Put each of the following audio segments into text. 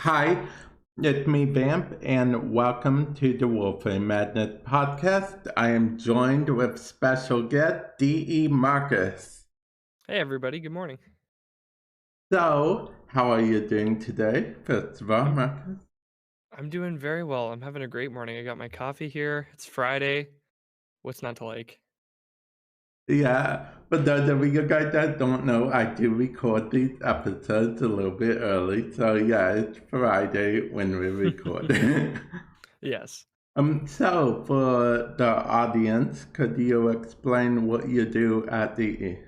Hi, it's me, Vamp, and welcome to the Warframe Madness podcast. I am joined with special guest D.E. Marcus. Hey everybody, good morning. So, how are you doing today, first of all, I'm Marcus? I'm doing very well. I'm having a great morning. I got my coffee here. It's Friday. What's not to like? Yeah, but those of you guys that don't know, I do record these episodes a little bit early. So, yeah, it's Friday when we record. Yes. So for the audience, could you explain what you do at DE?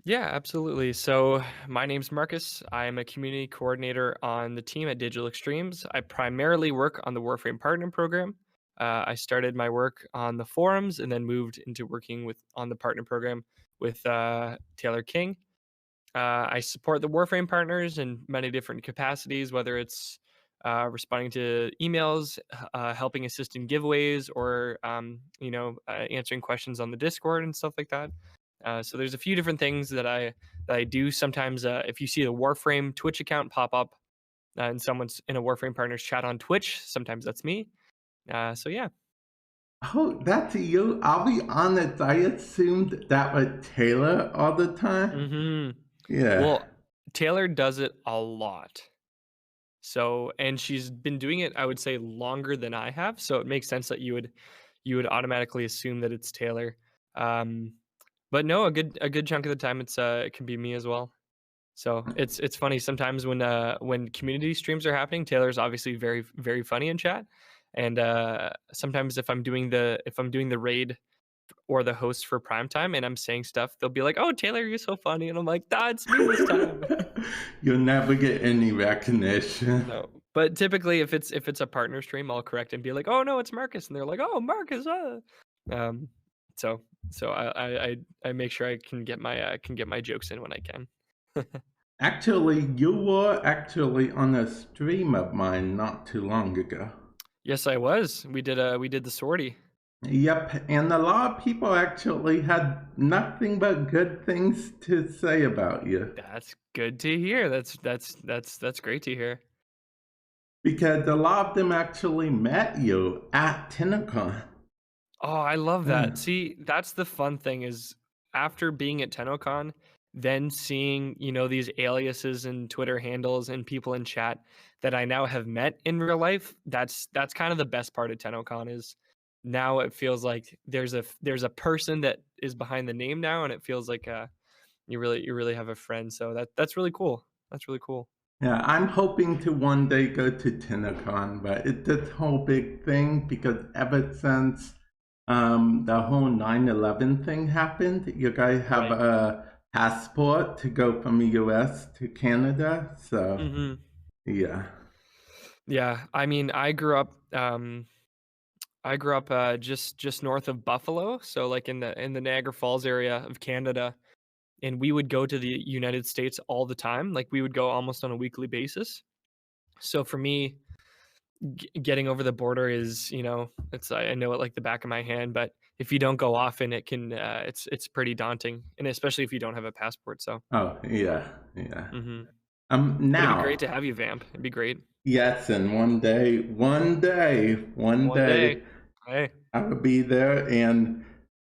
Yeah, absolutely. So, my name's Marcus. I'm a community coordinator on the team at Digital Extremes. I primarily work on the Warframe Partner Program. I started my work on the forums and then moved into working with on the partner program with Taylor King. I support the Warframe partners in many different capacities, whether it's responding to emails, helping assist in giveaways, or answering questions on the Discord and stuff like that. So there's a few different things that I do. Sometimes, if you see the Warframe Twitch account pop up and someone's in a Warframe partners chat on Twitch, sometimes that's me. So yeah. Oh, that's you. I'll be honest, I assumed that was Taylor all the time. hmm Yeah. Well, Taylor does it a lot. So, and she's been doing it, I would say, longer than I have. So it makes sense that you would automatically assume that it's Taylor. Um, but no, a good chunk of the time it can be me as well. So it's funny sometimes when community streams are happening. Taylor's obviously very funny in chat, and sometimes if I'm doing the raid or the host for prime time and I'm saying stuff, they'll be like, "Oh, Taylor, you're so funny," and I'm like, "That's me this time." You'll never get any recognition. No, but typically, if it's a partner stream, I'll correct and be like, "Oh no, it's Marcus," and they're like, "Oh, Marcus." Um, so so I make sure I can get my jokes in when I can. Actually, you were actually on a stream of mine not too long ago. Yes, I was. We did the sortie. Yep, and a lot of people actually had nothing but good things to say about you. That's good to hear. That's great to hear. Because a lot of them actually met you at TennoCon. Oh, I love that. Yeah. See, that's the fun thing is after being at TennoCon, then seeing, these aliases and Twitter handles and people in chat that I now have met in real life, that's kind of the best part of TennoCon is now it feels like there's a person that is behind the name now and it feels like you really have a friend. So that's really cool. That's really cool. Yeah, I'm hoping to one day go to TennoCon, but it's this whole big thing because ever since the whole 9/11 thing happened, you guys have Right. a passport to go from the US to Canada. So, Mhm. yeah. Yeah, I mean, I grew up just north of Buffalo, so like in the Niagara Falls area of Canada, and we would go to the United States all the time. Like we would go almost on a weekly basis. So for me, getting over the border is, I know it like the back of my hand, but if you don't go often, it's pretty daunting, and especially if you don't have a passport. So, Oh, yeah, yeah. hmm but it'd be great Now, to have you, Vamp. It'd be great yes, and one one day. day, Hey. I will be there. And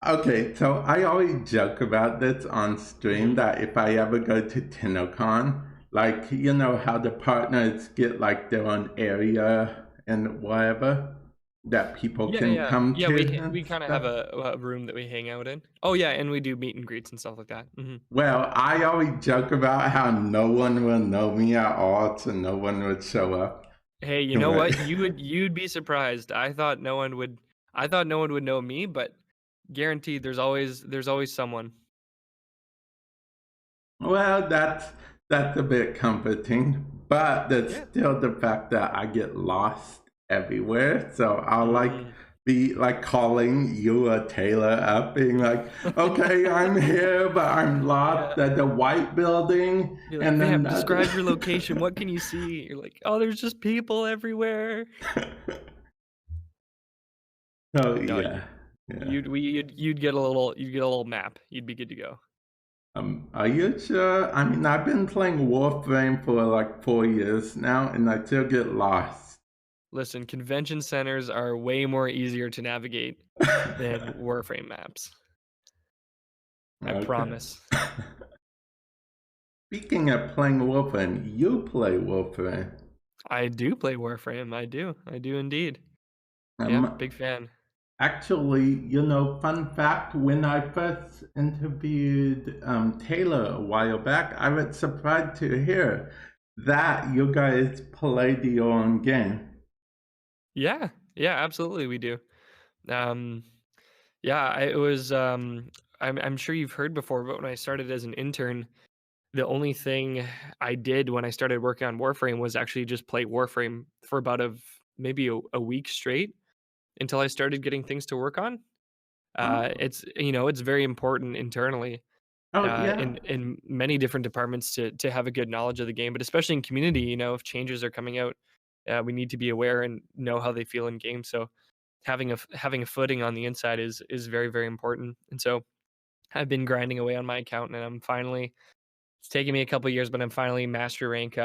okay, so I always joke about this on stream hmm that if I ever go to TennoCon, like, you know how the partners get like their own area and whatever that people Yeah, can yeah, come yeah. to We and kind of have stuff. a room that we hang out in. Oh yeah, and we do meet and greets and stuff like that. Well, I always joke about how no one will know me at all, so no one would show up. Hey, you know But what? You'd be surprised. I thought no one would know me, but guaranteed there's always someone. well, that's a bit comforting, but there's Yeah. still the fact that I get lost everywhere. So I'll like Mm. be like calling you or Taylor up, being like, "Okay, I'm here, but I'm Yeah. lost at the white building," Be like, and then "Vamp, describe your location. What can you see?" You're like, "Oh, there's just people everywhere." so No, yeah, yeah. you'd get a little map. You'd be good to go. Are you sure? I mean, I've been playing Warframe for like 4 years now, and I still get lost. Listen, convention centers are way more easier to navigate than Warframe maps. I Okay. promise. Speaking of playing Warframe, you play Warframe. I do play Warframe. I do. I do indeed. Yeah, Um, big fan. Actually, fun fact, when I first interviewed Taylor a while back, I was surprised to hear that you guys played your own game. Yeah. Yeah, absolutely we do. Um yeah, it was I'm sure you've heard before, but when I started as an intern, the only thing I did when I started working on Warframe was actually just play Warframe for about maybe a week straight until I started getting things to work on. Oh, It's it's very important internally oh yeah. in many different departments to have a good knowledge of the game, but especially in community, if changes are coming out, we need to be aware and know how they feel in game. So having a footing on the inside is very very important. And so I've been grinding away on my account, and I'm finally. It's taken me a couple years, but I'm finally master rank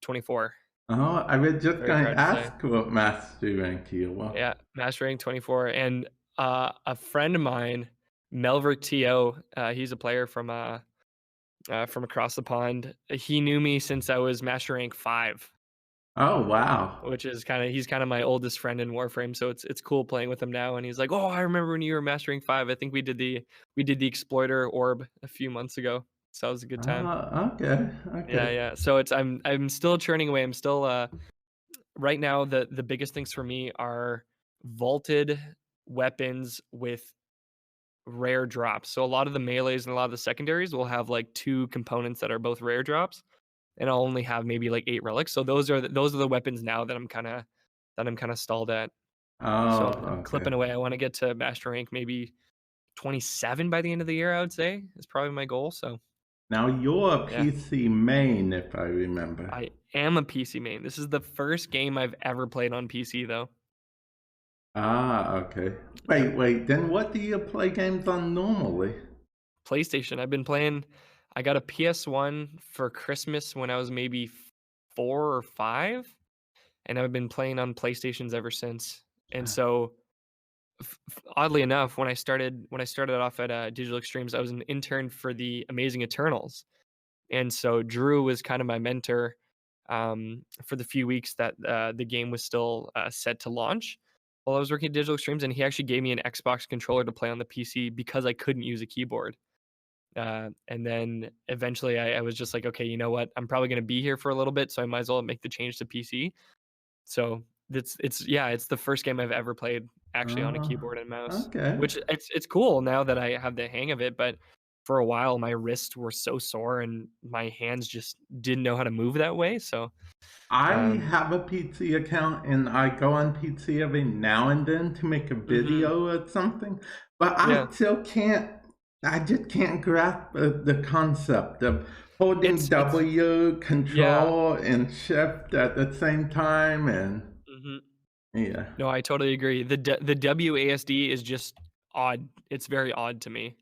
24. Oh, I was just Very going proud to to say. ask what master rank you were. Yeah, master rank 24. And a friend of mine, Melver To, he's a player from across the pond. He knew me since I was master rank 5, Oh, wow. which is he's kind of my oldest friend in Warframe. So it's cool playing with him now. And he's like, "Oh, I remember when you were master rank 5. I think we did the exploiter orb a few months ago. So that was a good time." Okay, Yeah, okay. yeah. So I'm still churning away. I'm still right now the biggest things for me are vaulted weapons with rare drops. So a lot of the melees and a lot of the secondaries will have like two components that are both rare drops, and I'll only have maybe like 8 relics. So those are the weapons now that I'm kind of stalled at. So Oh, I'm okay. clipping away. I want to get to master rank maybe 27 by the end of the year, I would say is probably my goal. So Now you're a yeah. PC main, if I remember. I am a PC main. This is the first game I've ever played on PC though. Okay. Yep. Wait, then what do you play games on normally? PlayStation. I got a PS1 for Christmas when I was maybe 4 or 5, and I've been playing on PlayStations ever since. And so oddly enough, when I started off at Digital Extremes, I was an intern for the Amazing Eternals. And so Drew was kind of my mentor for the few weeks that the game was still set to launch while I was working at Digital Extremes, and he actually gave me an Xbox controller to play on the PC because I couldn't use a keyboard. And then eventually I was just like, okay, you know what? I'm probably going to be here for a little bit, so I might as well make the change to PC. So it's the first game I've ever played actually on a Uh, keyboard and mouse, okay. which it's cool now that I have the hang of it. But for a while, my wrists were so sore and my hands just didn't know how to move that way. So I um, have a PC account and I go on PC every now and then to make a mhm, video or something, but yeah, I just can't grasp the concept of holding it's W, yeah. control, and shift at the same time. And Mhm. yeah, No, I totally agree. The WASD is just odd. It's very odd to me.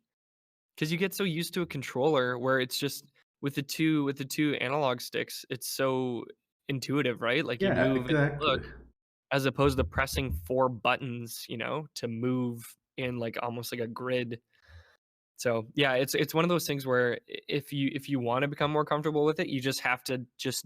'Cause you get so used to a controller where it's just with the two analog sticks, it's so intuitive, right? Like, you yeah, move and you exactly. look, as opposed to pressing 4 buttons, to move in, like, almost like a grid. So, yeah, it's one of those things where if you wanna become more comfortable with it, you just have to just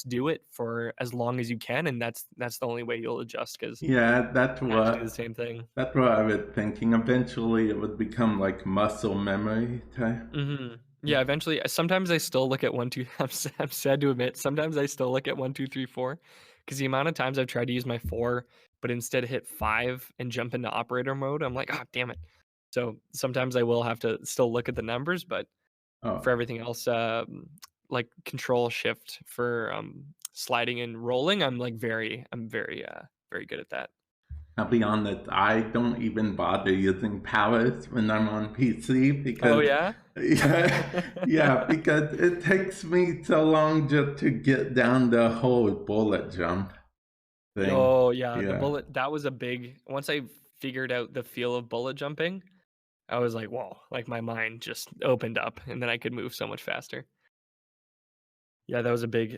do it for as long as you can, and that's the only way you'll adjust. Because Yeah, I had to do the same thing. that's what I was thinking. Eventually, it would become like muscle memory type. Mhm. Yeah, eventually sometimes I still look at 1, 2 I'm sad to admit, sometimes I still look at 1, 2, 3, 4, because the amount of times I've tried to use my 4, but instead hit 5 and jump into operator mode, I'm like, "Ah, damn it." So, sometimes I will have to still look at the numbers, but for Oh, everything else, like control shift for, sliding and rolling, I'm very good at that. I'll be honest, I don't even bother using powers when I'm on PC Oh, because, yeah? yeah, yeah, because it takes me so long just to get down the whole bullet jump thing. Oh, yeah, the Yeah. bullet that was a big once I figured out the feel of bullet jumping, I was like, whoa, like my mind just opened up and then I could move so much faster. Yeah, that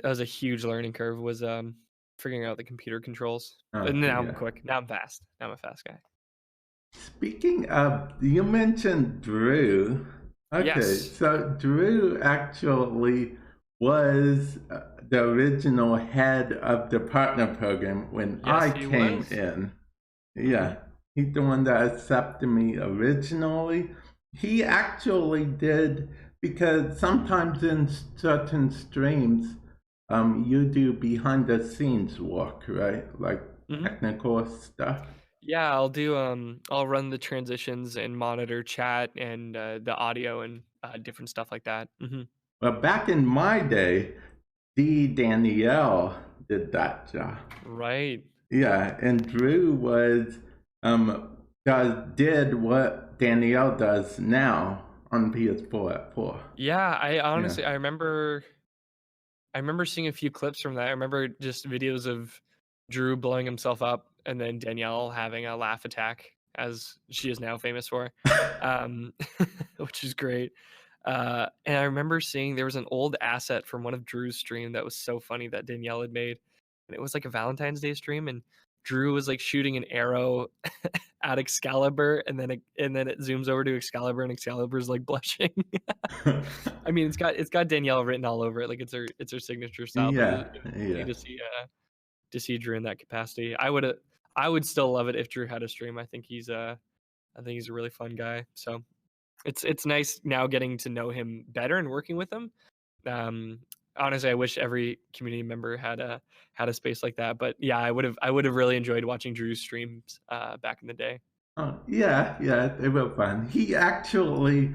was a huge learning curve was figuring out the computer controls. And now I'm Yeah. quick. Now I'm fast. Now I'm a fast guy. Speaking of, you mentioned Drew. Okay, Yes. so Drew actually was the original head of the partner program when Yes, I he came was. in. Hmm. Yeah, he's the one that accepted me originally. He actually did because sometimes in certain streams, you do behind the scenes work, right? Like Hmm. technical stuff. Yeah, I'll run the transitions and monitor chat and the audio and different stuff like that. Hmm. But back in my day, Danielle did that job. Right. Yeah, and Drew was did what Danielle does now on PS4 at 4. Yeah, I Yeah. honestly I remember seeing a few clips from that. I remember just videos of Drew blowing himself up and then Danielle having a laugh attack, as she is now famous for, um, which is great. And I remember seeing there was an old asset from one of Drew's stream that was so funny that Danielle had made, and it was like a Valentine's Day stream, and Drew was like shooting an arrow at Excalibur, and then it zooms over to Excalibur, and Excalibur's like blushing. I mean, it's got Danielle written all over it, like it's her signature style. But Yeah, it was funny yeah. to see Drew in that capacity. I would still love it if Drew had a stream. I think he's a really fun guy. So it's nice now getting to know him better and working with him. Um, Honestly, I wish every community member had a space like that. But yeah, I would have really enjoyed watching Drew's streams back in the day. Oh, yeah, yeah, they were fun. He actually,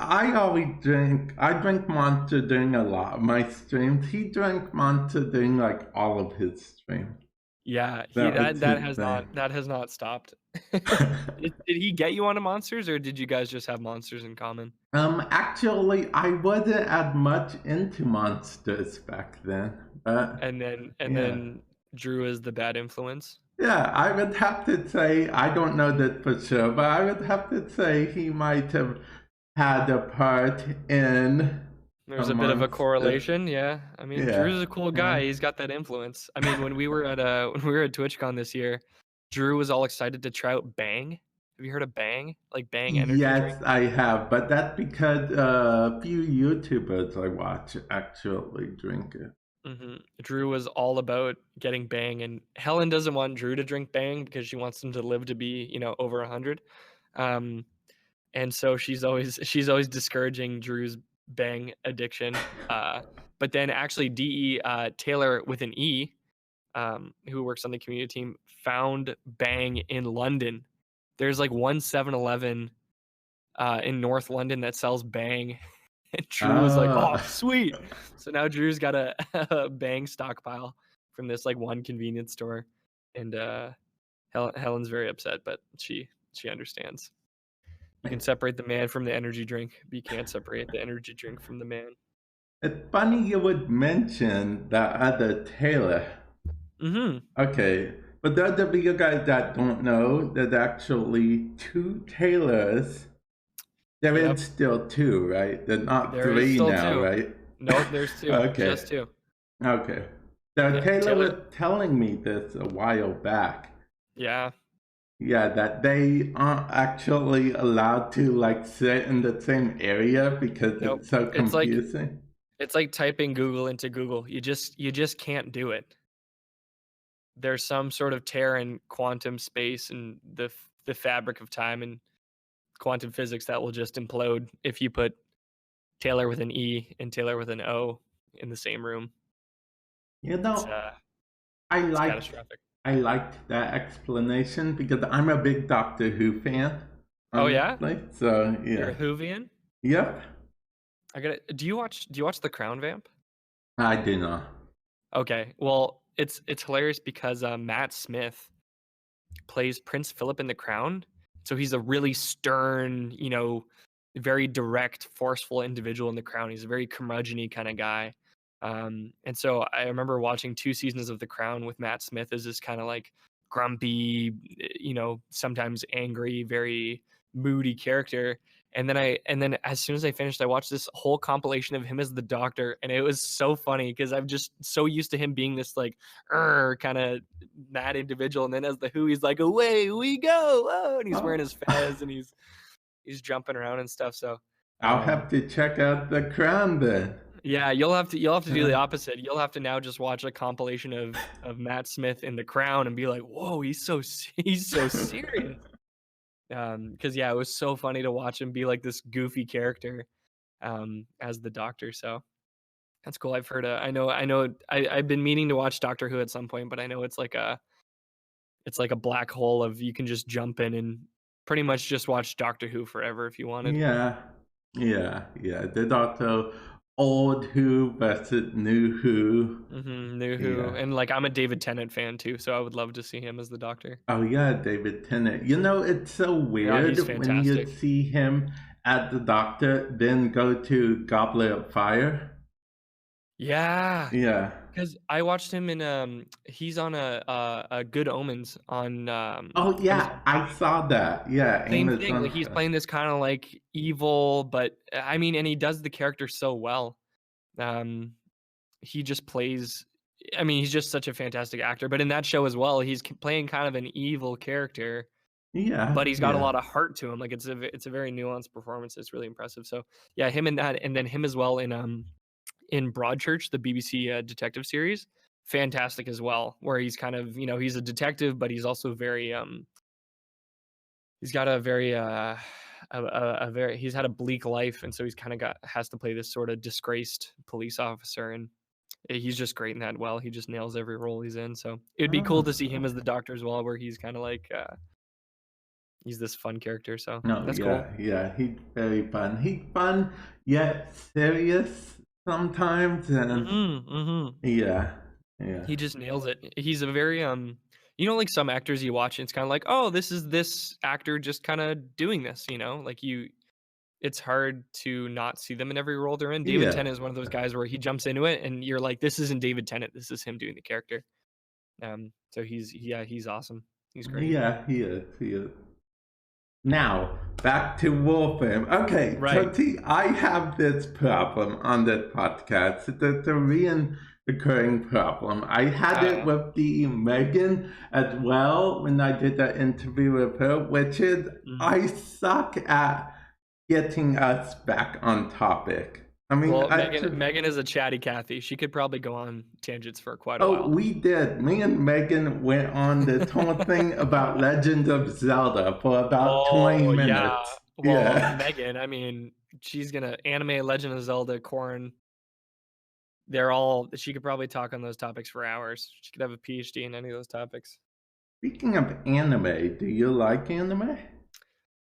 I drink Monster during a lot of my streams. He drank Monster during like all of his streams. Yeah, he That was his thing. that has not stopped. Did he get you onto monsters, or did you guys just have monsters in common? Actually, I wasn't as much into monsters back then, but And yeah. then Drew is the bad influence. Yeah, I would have to say, I don't know that for sure, but I would have to say he might have had a part in There's a bit of a amongst the, correlation, yeah. I mean, yeah, Drew's a cool yeah. guy. He's got that influence. I mean, when we were at when we were at TwitchCon this year, Drew was all excited to try out Bang. Have you heard of Bang? Like Bang energy drink? Yes, I have, but that's because a few YouTubers I watch actually drink it. Drew was all about getting Bang, and Helen doesn't want Drew to drink Bang because she wants him to live to be, over 100. Um, and so she's always discouraging Drew's Bang addiction. But then actually De Taylor with an E, who works on the community team, found Bang in London. There's like one 7-Eleven in North London that sells Bang. And Drew was like, "Oh, Uh, sweet!" So now Drew's got a Bang stockpile from this like one convenience store, and Helen's very upset, but she understands. You can separate the man from the energy drink, but you can't separate the energy drink from the man. it's funny you would mention that other Taylor. Mm-hmm. Okay, but those of you guys that don't know, there's actually two Taylors. There is Yep. still two, right? There's not There is three still now, two. right? Nope, there's two. Okay, Just two. okay. So Yeah, Taylor was Taylor. telling me this a while back. Yeah. Yeah, that they aren't actually allowed to like sit in the same area because Nope. it's so It's like confusing. it's like typing Google into Google. You just can't do it. There's some sort of tear in quantum space and the fabric of time and quantum physics that will just implode if you put Taylor with an E and Taylor with an O in the same room. You It's know, I it's liked catastrophic. I liked that explanation because I'm a big Doctor Who fan, Oh yeah? honestly. So You're yeah. a Whovian? Yep. I got to do you watch The Crown Vamp? I do not. Okay. Well, it's hilarious because Matt Smith plays Prince Philip in The Crown. So he's a really stern, very direct, forceful individual in The Crown. He's a very curmudgeon-y kind of guy. And so I remember watching 2 seasons of The Crown with Matt Smith as this kind of like grumpy, sometimes angry, very moody character. And then as soon as I finished, I watched this whole compilation of him as the Doctor, and it was so funny because I'm just so used to him being this like kind of mad individual, and then as the Who, he's like, "Away we go!" Oh, and he's wearing Oh, his fez and he's jumping around and stuff. So, I'll um, have to check out The Crown then. yeah, you'll have to do the Uh, opposite. You'll have to now just watch a compilation of Matt Smith in The Crown and be like, "Whoa, he's so serious." Because yeah, it was so funny to watch him be like this goofy character, as the Doctor. So that's cool. I've heard. I've been meaning to watch Doctor Who at some point, but I know it's like a black hole of you can just jump in and pretty much just watch Doctor Who forever if you wanted. yeah, yeah. There's also old Who versus new Who. New Who, Yeah. and like I'm a David Tennant fan too, so I would love to see him as the Doctor. Oh yeah, David Tennant. You know, it's so Yeah, he's weird when you fantastic. see him at the Doctor, then go to Goblet of Fire. Yeah, Yeah. because I watched him in he's on a Good Omens on Oh Amazon yeah, I Prime. saw that. Yeah, Same thing, Amazon like, he's Prime. playing this kinda, like, evil, but, I mean, and he does the character so well. Um, he just plays I mean, he's just such a fantastic actor, but in that show as well, he's playing kind of an evil character, Yeah, but he's got a yeah. lot of heart to him, like, it's a very nuanced performance, it's really impressive, so, yeah, him in that, and then him as well in Broadchurch, the BBC, detective series, fantastic as well, where he's kind of, he's a detective, but he's also very, he's got a very, a very he's had a bleak life, and so he's kinda got has to play this sorta disgraced police officer, and he's just great in that well, he just nails every role he's in, so it'd be cool Oh, to see him as the okay. Doctor as well, where he's kinda like, he's this fun character, so No, that's cool. yeah, yeah. He's very fun. He's fun yet serious sometimes, and Mhm, mhm. yeah, yeah, He just nails it. He's a very, like some actors you watch and it's kinda like, "Oh, this is this actor just kinda doing this," Like it's hard to not see them in every role they're in. David yeah, Tennant is one of those guys where he jumps into it and you're like, "This isn't David Tennant, this is him doing the character." So he's awesome. He's great. yeah. He is. He is. Now, back to Warframe. Okay, Right. so see, I have this problem on this podcast. It's a recurring problem. I had it Uh-oh. with the Megan as well when I did that interview with her, which is Mhm. I suck at getting us back on topic. I mean, Well, Megan is a chatty Cathy. She could probably go on tangents for quite a oh, while. we did. Me and Megan went on this whole thing about Legend of Zelda for about 20 Oh, yeah. minutes. Well, Yeah. Megan, I mean, she's gonna anime, Legend of Zelda, Corn, they're all she could probably talk on those topics for hours. She could have a PhD in any of those topics. Speaking of anime, do you like anime?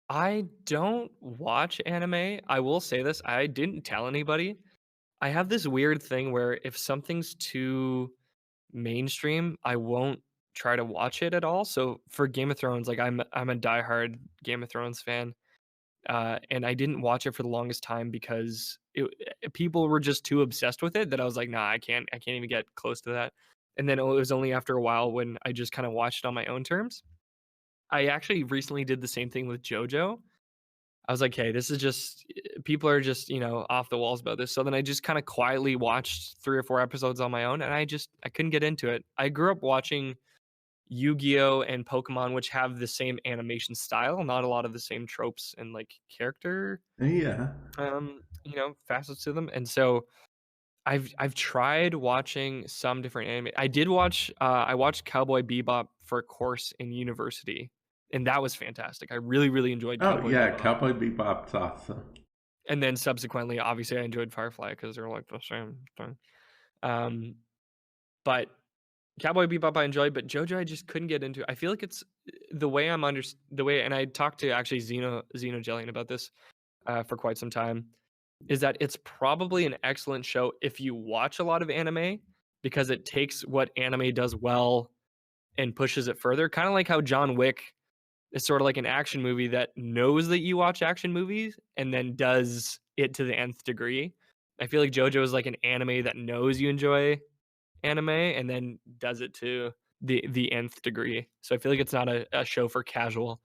I don't watch anime. I will say this, I didn't tell anybody. I have this weird thing where if something's too mainstream, I won't try to watch it at all. So for Game of Thrones, like I'm a diehard Game of Thrones fan. And I didn't watch it for the longest time because people were just too obsessed with it that I was like, nah, I can't even get close to that. And then it was only after a while when I just kind of watched it on my own terms. I actually recently did the same thing with JoJo. I was like, hey, this is just people are just, off the walls about this. So then I just kind of quietly watched 3 or 4 episodes on my own and I couldn't get into it. I grew up watching Yu-Gi-Oh and Pokemon, which have the same animation style, not a lot of the same tropes and like character Yeah. facets to them. And so I've tried watching some different anime. I watched Cowboy Bebop for a course in university, and that was fantastic. I really, really enjoyed Oh, Cowboy yeah, Bebop. Cowboy Bebop's awesome. And then subsequently, obviously, I enjoyed Firefly because they're like the same thing. Um, but Cowboy Bebop I enjoyed, but JoJo I just couldn't get into. I feel like it's the way, and I talked to actually Zeno Jellian about this for quite some time. Is that it's probably an excellent show if you watch a lot of anime because it takes what anime does well and pushes it further. Kind of like how John Wick is sort of like an action movie that knows that you watch action movies and then does it to the nth degree. I feel like JoJo is like an anime that knows you enjoy anime and then does it to the nth degree. So I feel like it's not a show for casual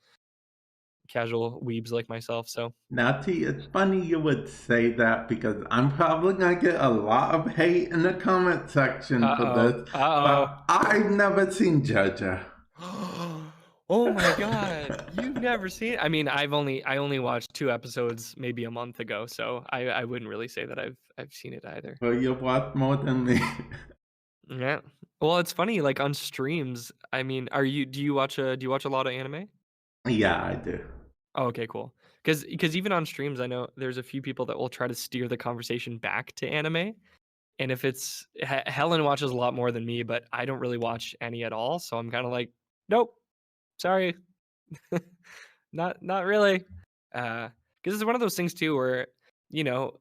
casual weebs like myself. So, Now, T, it's funny you would say that because I'm probably gonna get a lot of hate in the comment section for this, uh but I've never seen JoJo. oh. Oh my god, you've never seen it? I mean, I only watched 2 episodes maybe a month ago, so I wouldn't really say that I've seen it either. Well, you've watched more than me. Yeah. Well, it's funny, like, on streams, I mean, are you do you watch a lot of anime? Yeah, I do. Oh, okay, cool. Because even on streams, I know there's a few people that will try to steer the conversation back to anime, and if it's Helen watches a lot more than me, but I don't really watch any at all, so I'm kinda like, "Nope, sorry, not really." Because it's one of those things too where, you know,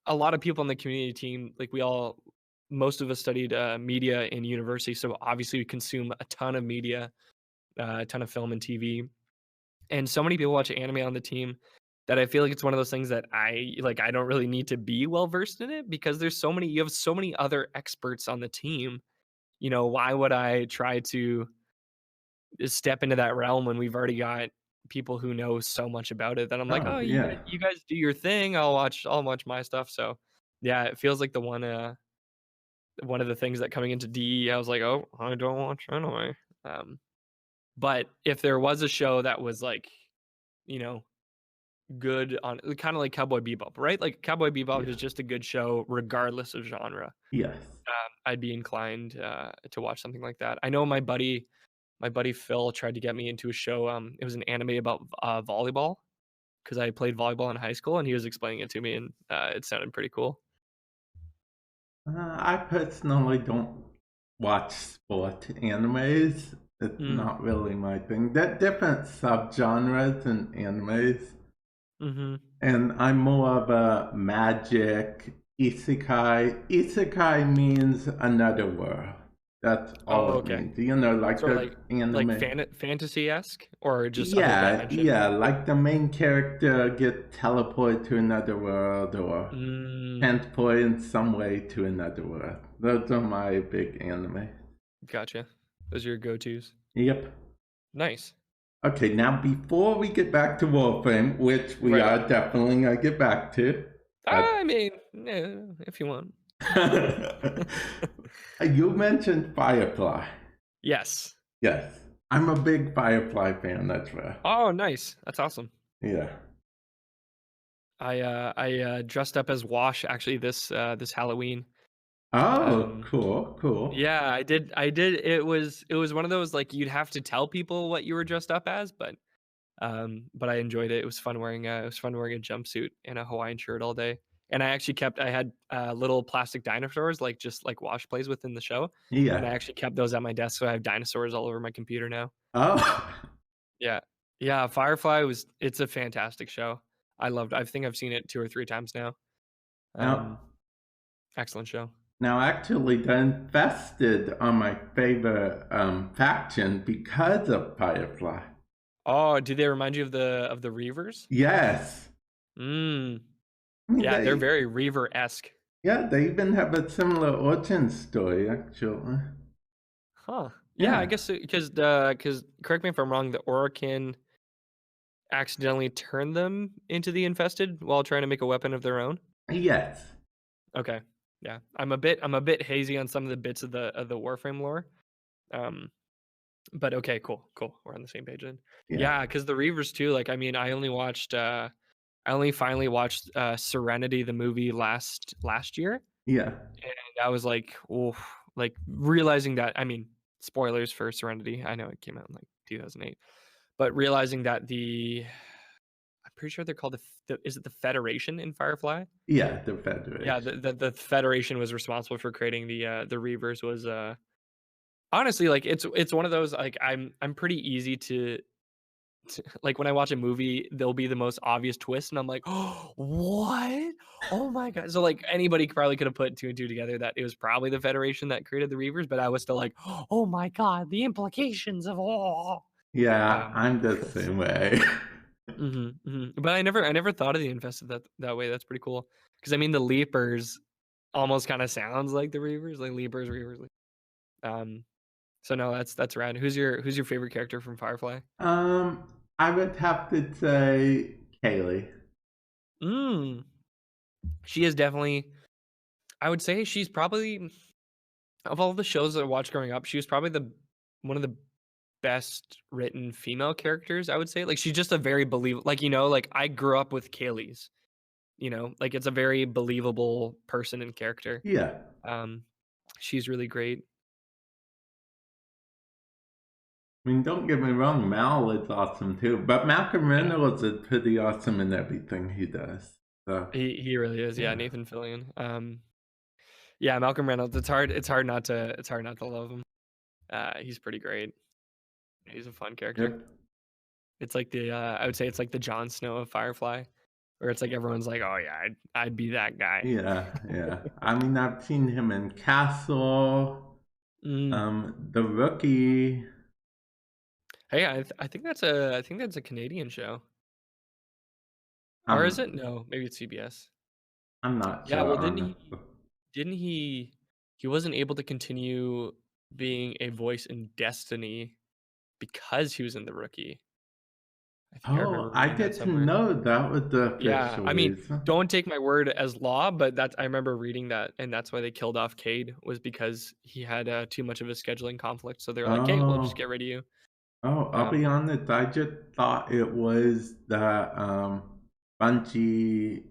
a lot of people in the community team, like, most of us studied, media in university, so obviously we consume a ton of media, a ton of film and TV. And so many people watch anime on the team that I feel like it's one of those things that I don't really need to be well versed in it because you have so many other experts on the team. You know, why would I try to step into that realm when we've already got people who know so much about it that I'm like, Oh, "Oh, yeah. you guys do your thing. I'll watch my stuff." So, yeah, it feels like one of the things that coming into DE, I was like, "Oh, I don't watch anime." Um, but if there was a show that was like, you know, good on kinda like Cowboy Bebop, right? Like, Cowboy Bebop Yeah. is just a good show regardless of genre. Yes. I'd be inclined, to watch something like that. I know my buddy Phil tried to get me into a show, it was an anime about, volleyball because I played volleyball in high school, and he was explaining it to me, and, it sounded pretty cool. I personally don't watch sport animes. It's Mm, not really my thing. There different subgenres in animes, mhm. and I'm more of a magic isekai. Isekai means another world. That's all Oh, it okay. means. You know, like Sort of the like anime. fantasy-esque or just other Yeah, dimension? yeah, like the main character gets teleported to another world or Mm, transported in some way to another world. Those are my big anime. gotcha. Those are your go-tos. Yep. Nice. Okay, now before we get back to Warframe, which we Right on. are definitely gonna get back to, I mean, yeah, if you want. you mentioned Firefly. Yes. Yes, I'm a big Firefly fan. That's right. Oh, nice. That's awesome. Yeah. I dressed up as Wash actually this Halloween. Oh, Um, cool, cool. yeah, I did. It was one of those like you'd have to tell people what you were dressed up as, but I enjoyed it. It was fun wearing a jumpsuit and a Hawaiian shirt all day. And I had little plastic dinosaurs like just like Wash plays with in the show, and I Yeah. actually kept those at my desk, so I have dinosaurs all over my computer now. Oh, Yeah. Yeah, Firefly was it's a fantastic show. I think I've seen it 2 or 3 times now. Um, now excellent show. Now, actually, the Infested are my favorite faction because of Firefly. Oh, do they remind you of the Reavers? Yes, Mm. I mean Yeah, they're very Reaver-esque. yeah, they even have a similar origin story, actually. Huh. Yeah, I Yeah, guess because correct me if I'm wrong, the Orokin accidentally turned them into the Infested while trying to make a weapon of their own? yes, Okay. Yeah. I'm a bit hazy on some of the bits of the Warframe lore. Um, but okay, cool, cool. We're on the same page then. yeah, Yeah, because the Reavers too, like, I mean, I only finally watched, Serenity, the movie last year, yeah, and I was like, "Oof," like, realizing that I mean, spoilers for Serenity, I know it came out in, like, 2008, but realizing that I'm pretty sure they're called is it the Federation in Firefly? yeah, the Yeah, Federation. the Federation was responsible for creating the Reavers was, honestly, like, it's one of those, like, I'm pretty easy like, when I watch a movie, there'll be the most obvious twist, and I'm like, "Oh, what? Oh my god." So, like, anybody probably could have put 2 and 2 together that it was probably the Federation that created the Reavers, but I was still like, "Oh my god, the implications of all." Yeah, Um, I'm the same way. mhm, mhm. But I never thought of the Infested that way, that's pretty cool. Because I mean, the Leapers almost kinda sounds like the Reavers, like Leapers, Reavers, um, so no, that's rad. Who's your favorite character from Firefly? I would have to say Kaylee. Mm. She is definitely. I would say she's probably of all the shows that I watched growing up, she was probably the one of the best written female characters, I would say. Like, she's just a very believable, like, like, I grew up with Kaylee's, like, it's a very believable person and character. Yeah. Um, she's really great. I mean, don't get me wrong, Mal is awesome too, but Malcolm Yeah. Reynolds is pretty awesome in everything he does. So, He really is, yeah, yeah. Nathan Fillion. Yeah, Malcolm Reynolds, it's hard not to love him. He's pretty great. He's a fun character. Yep. It's like I would say it's like the Jon Snow of Firefly, where it's like everyone's like, "Oh yeah, I'd be that guy." Yeah, yeah. I mean, I've seen him in Castle, Mm. The Rookie. Hey, I think that's a Canadian show. Or is it? I'm No, maybe it's CBS. I'm not Yeah, sure, well, honestly. didn't he wasn't able to continue being a voice in Destiny because he was in The Rookie. I think I remember Oh, I reading that didn't somewhere. know that was the Yeah, official I mean, reason. don't take my word as law, but I remember reading that, and that's why they killed off Cade, was because he had, too much of a scheduling conflict, so they're like, "Okay, we'll just get Oh, rid of you." oh, I'll be Um, honest. I just thought it was that Bungie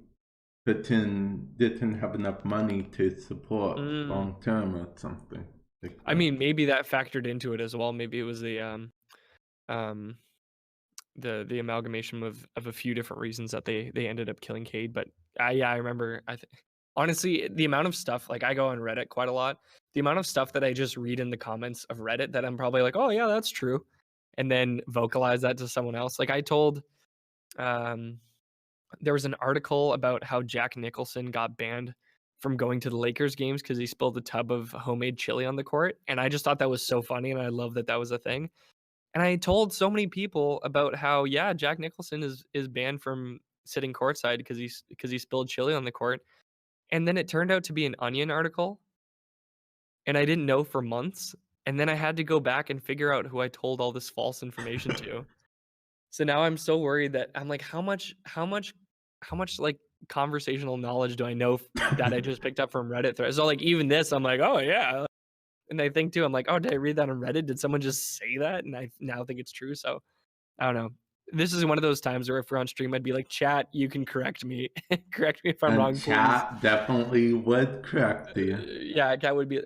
didn't have enough money to support mm, long term or something like I that. mean, maybe that factored into it as well. Maybe it was um, the amalgamation of a few different reasons that they ended up killing Cade. But yeah, I remember. Honestly, the amount of stuff, like, I go on Reddit quite a lot. The amount of stuff that I just read in the comments of Reddit that I'm probably like, oh yeah, that's true, and then vocalize that to someone else. Like, I told um, there was an article about how Jack Nicholson got banned from going to the Lakers games because he spilled a tub of homemade chili on the court, and I just thought that was so funny, and I love that that was a thing. And I told so many people about how, yeah, Jack Nicholson is banned from sitting courtside because he spilled chili on the court, and then it turned out to be an Onion article, and I didn't know for months, and then I had to go back and figure out who I told all this false information to. So now I'm so worried that I'm like, how much, like, conversational knowledge do I know that I just picked up from Reddit threads? So, like, even this, I'm like, "Oh, yeah." And I think too, I'm like, "Oh, did I read that on Reddit? Did someone just say that?" And I now think it's true, so I don't know. This is one of those times where if we're on stream, I'd be like, "Chat, you can correct me. Correct me if I'm And wrong, please." chat definitely would correct you. Yeah, chat would be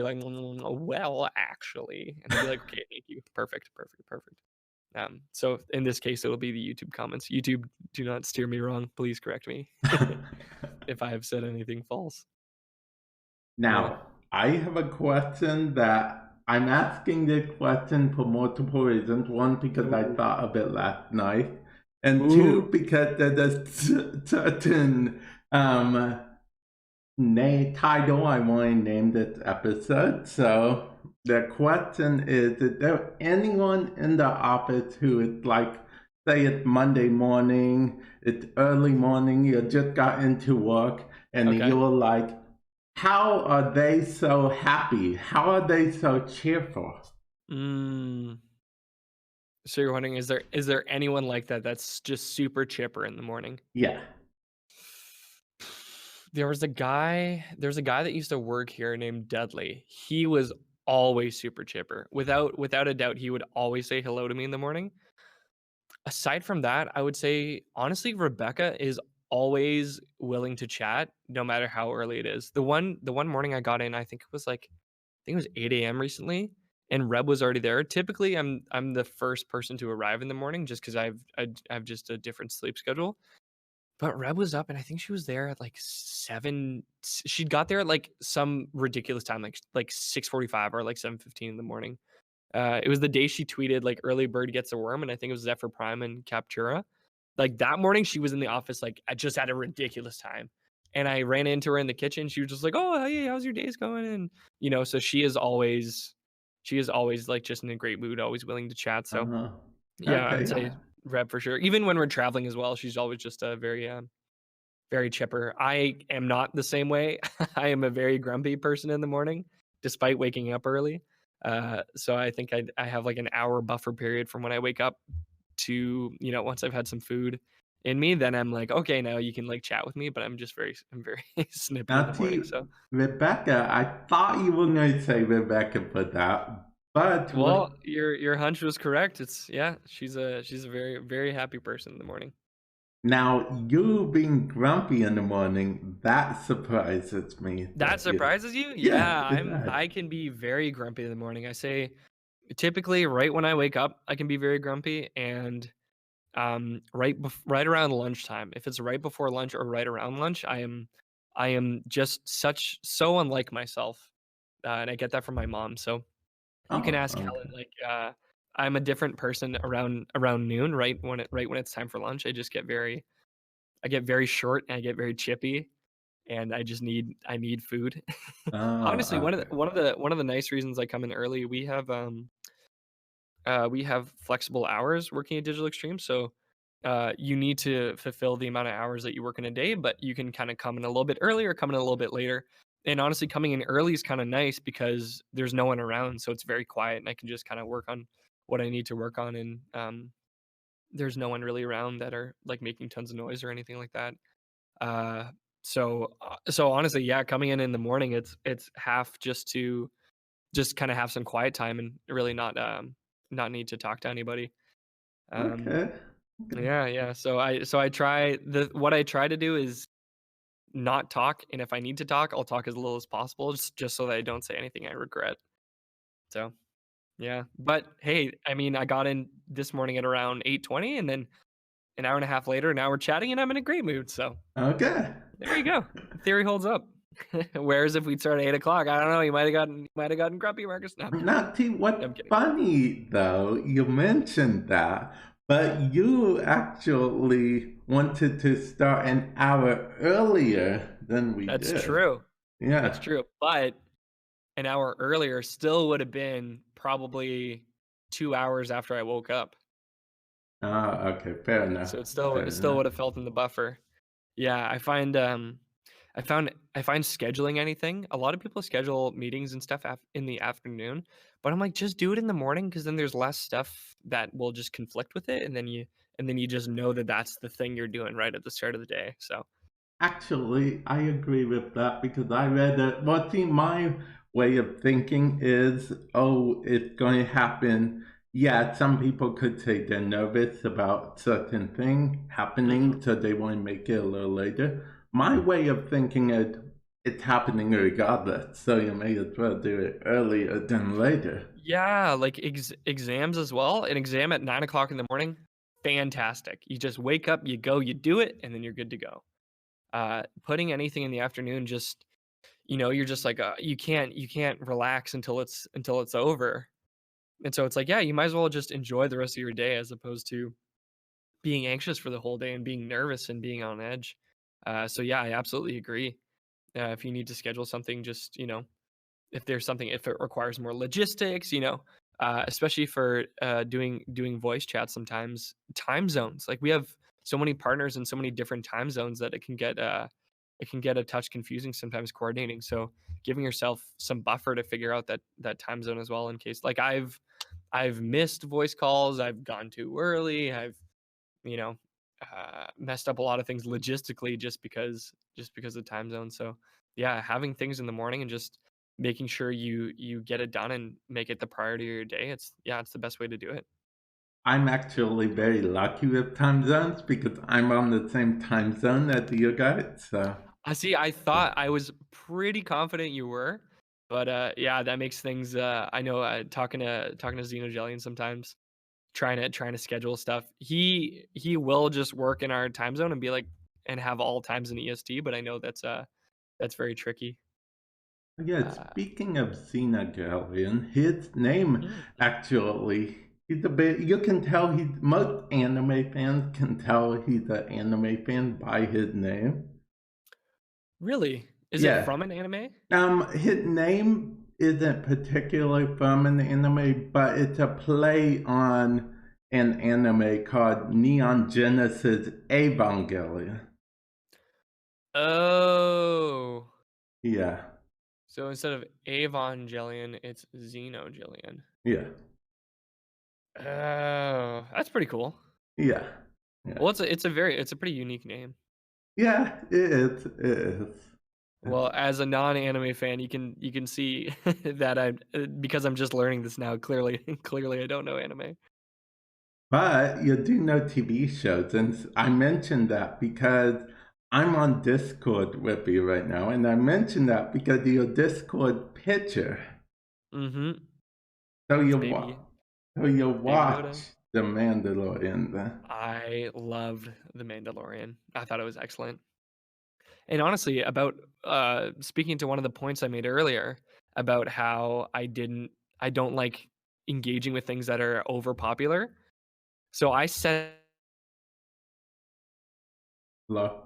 like, "Well, actually," and I'd be like, "Okay, thank you. Perfect, perfect, perfect." So in this case, it'll be the YouTube comments. YouTube, do not steer me wrong. Please correct me if I have said anything false. Yeah. Now, I have a question that I'm asking this question for multiple reasons. One, because I Ooh. thought of it last night, and two, Ooh. because there's a certain title I want to name this episode. So the question is there anyone in the office who is like, say it's Monday morning, it's early morning, you just got into work, and Okay. you're like, how are they so happy? How are they so cheerful? Mm. So you're wondering, is there anyone like that that's just super chipper in the morning? Yeah. There's a guy that used to work here named Dudley. He was always super chipper. Without a doubt, he would always say hello to me in the morning. Aside from that, I would say, honestly, Rebecca is always willing to chat no matter how early it is. The one morning I got in, I think it was 8 a.m. recently, and Reb was already there. Typically, I'm the first person to arrive in the morning just because I've just a different sleep schedule. But Reb was up, and I think she was there at like 7. She'd got there at like some ridiculous time, like 6:45 or like 7:15 in the morning. It was the day she tweeted like early bird gets a worm, and I think it was Zephyr Prime and Captura. Like that morning, she was in the office like just at a ridiculous time, and I ran into her in the kitchen. She was just like, "Oh, hey, how's your days going?" And so she is always like just in a great mood, always willing to chat. So Uh-huh. yeah, I would Okay. say Reb for sure. Even when we're traveling as well, she's always just a very chipper. I am not the same way. I am a very grumpy person in the morning, despite waking up early. So I think I have like an hour buffer period from when I wake up to, once I've had some food in me, then I'm like, okay, now you can like chat with me. But I'm very snippy in Now, the morning. to So, Rebecca, I thought you were going to say Rebecca for that, but well, your hunch was correct. Yeah, she's a very very happy person in the morning. now you being grumpy in the morning, that surprises me That that you. surprises you? Yeah, Yeah, it does. I can be very grumpy in the morning. I say typically right when I wake up, I can be very grumpy, and right around lunchtime. If it's right before lunch or right around lunch, I am just so unlike myself, and I get that from my mom. So you can Oh, ask Helen. okay. Like, I'm a different person around noon, right when it's time for lunch. I get very short and I get very chippy, and I need food. Honestly, Oh, okay. one of the nice reasons I come in early, we have flexible hours working at Digital Extreme, so you need to fulfill the amount of hours that you work in a day, but you can kind of come in a little bit earlier, come in a little bit later. And honestly, coming in early is kind of nice because there's no one around, so it's very quiet, and I can just kind of work on what I need to work on, and there's no one really around that are like making tons of noise or anything like that. Uh, so honestly, yeah, coming in the morning, it's half just to just kind of have some quiet time and really not need to talk to anybody. Um, Okay. Okay. yeah, yeah. So I try the what I try to do is not talk, and if I need to talk, I'll talk as little as possible, just so that I don't say anything I regret. So yeah, but hey, I mean, I got in this morning at around 8:20, and then an hour and a half later, now we're chatting, and I'm in a great mood. So Okay. there you go. Theory holds up. Whereas if we'd started at 8 o'clock, I don't know, you might have gotten grumpy, Marcus. No, I'm kidding. Now, T, No, I'm what's kidding. funny though, you mentioned that, but you actually wanted to start an hour earlier than we That's did. true. That's Yeah. true. But an hour earlier still would have been probably 2 hours after I woke up. Ah, okay. Fair enough. So Fair it still enough. would have felt in the buffer. Yeah, I find scheduling anything. A lot of people schedule meetings and stuff in the afternoon, but I'm like, just do it in the morning because then there's less stuff that will just conflict with it, and then you just know that that's the thing you're doing right at the start of the day. So Actually, I agree with that because I read that. Well, see, my way of thinking is, oh, it's going to happen. Yeah, some people could say they're nervous about certain thing mhm. happening, so they want to make it a little later. My way of thinking is, it's happening regardless, so you may as well do it earlier than later. Yeah, like exams as well. An exam at 9 o'clock in the morning, fantastic. You just wake up, you go, you do it, and then you're good to go. Putting anything in the afternoon, just you're just like you can't relax until it's over. And so it's like, yeah, you might as well just enjoy the rest of your day as opposed to being anxious for the whole day and being nervous and being on edge. So yeah, I absolutely agree. If you need to schedule something, just if it requires more logistics, especially for doing voice chat, sometimes time zones. Like we have so many partners in so many different time zones that it can get a touch confusing sometimes coordinating. So giving yourself some buffer to figure out that time zone as well in case like I've missed voice calls, I've gone too early, I've you know, messed up a lot of things logistically just because of time zone. So yeah, having things in the morning and just making sure you get it done and make it the priority of your day. It's the best way to do it. I'm actually very lucky with time zones because I'm on the same time zone as you guys, so. I see. I thought I was pretty confident you were, but yeah, that makes things. I know talking to Xenojellian sometimes, trying to schedule stuff. He will just work in our time zone and be like and have all times in EST, but I know that's very tricky. Yeah, Uh, speaking of Xenogellion, his name mm, actually, he's a bit, you can tell most anime fans can tell he's an anime fan by his name. really? Is it Yeah. from an anime? His name isn't particularly from an anime, but it's a play on an anime called Neon Genesis Evangelion. Oh. Yeah, So instead of Evangelion, it's Xenogelion. yeah. Oh, that's pretty cool. Yeah. Yeah. Well, it's a pretty unique name. Yeah, it is. It is. Well, as a non-anime fan, you can see that I'm because I'm just learning this now. Clearly, clearly, I don't know anime. But you do know TV shows, and I mentioned that because I'm on Discord with you right now, and I mentioned that because your Discord picture. Mm-hmm. So It's you Baby wa- so you Baby watch Yoda. The Mandalorian then. I loved The Mandalorian. I thought it was excellent. And honestly, about speaking to one of the points I made earlier about how I don't like engaging with things that are over popular. So I set Hello?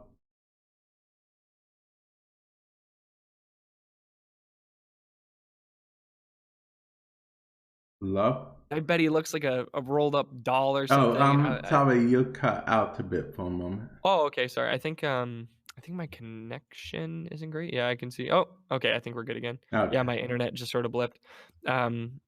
Hello? I bet he looks like a rolled up doll or Oh, something. sorry, you cut out a bit for a moment. Oh, okay, sorry. I think my connection isn't great. Yeah, I can see. Oh, okay, I think we're good again. Yeah, Okay. my internet just sort of blipped. Um,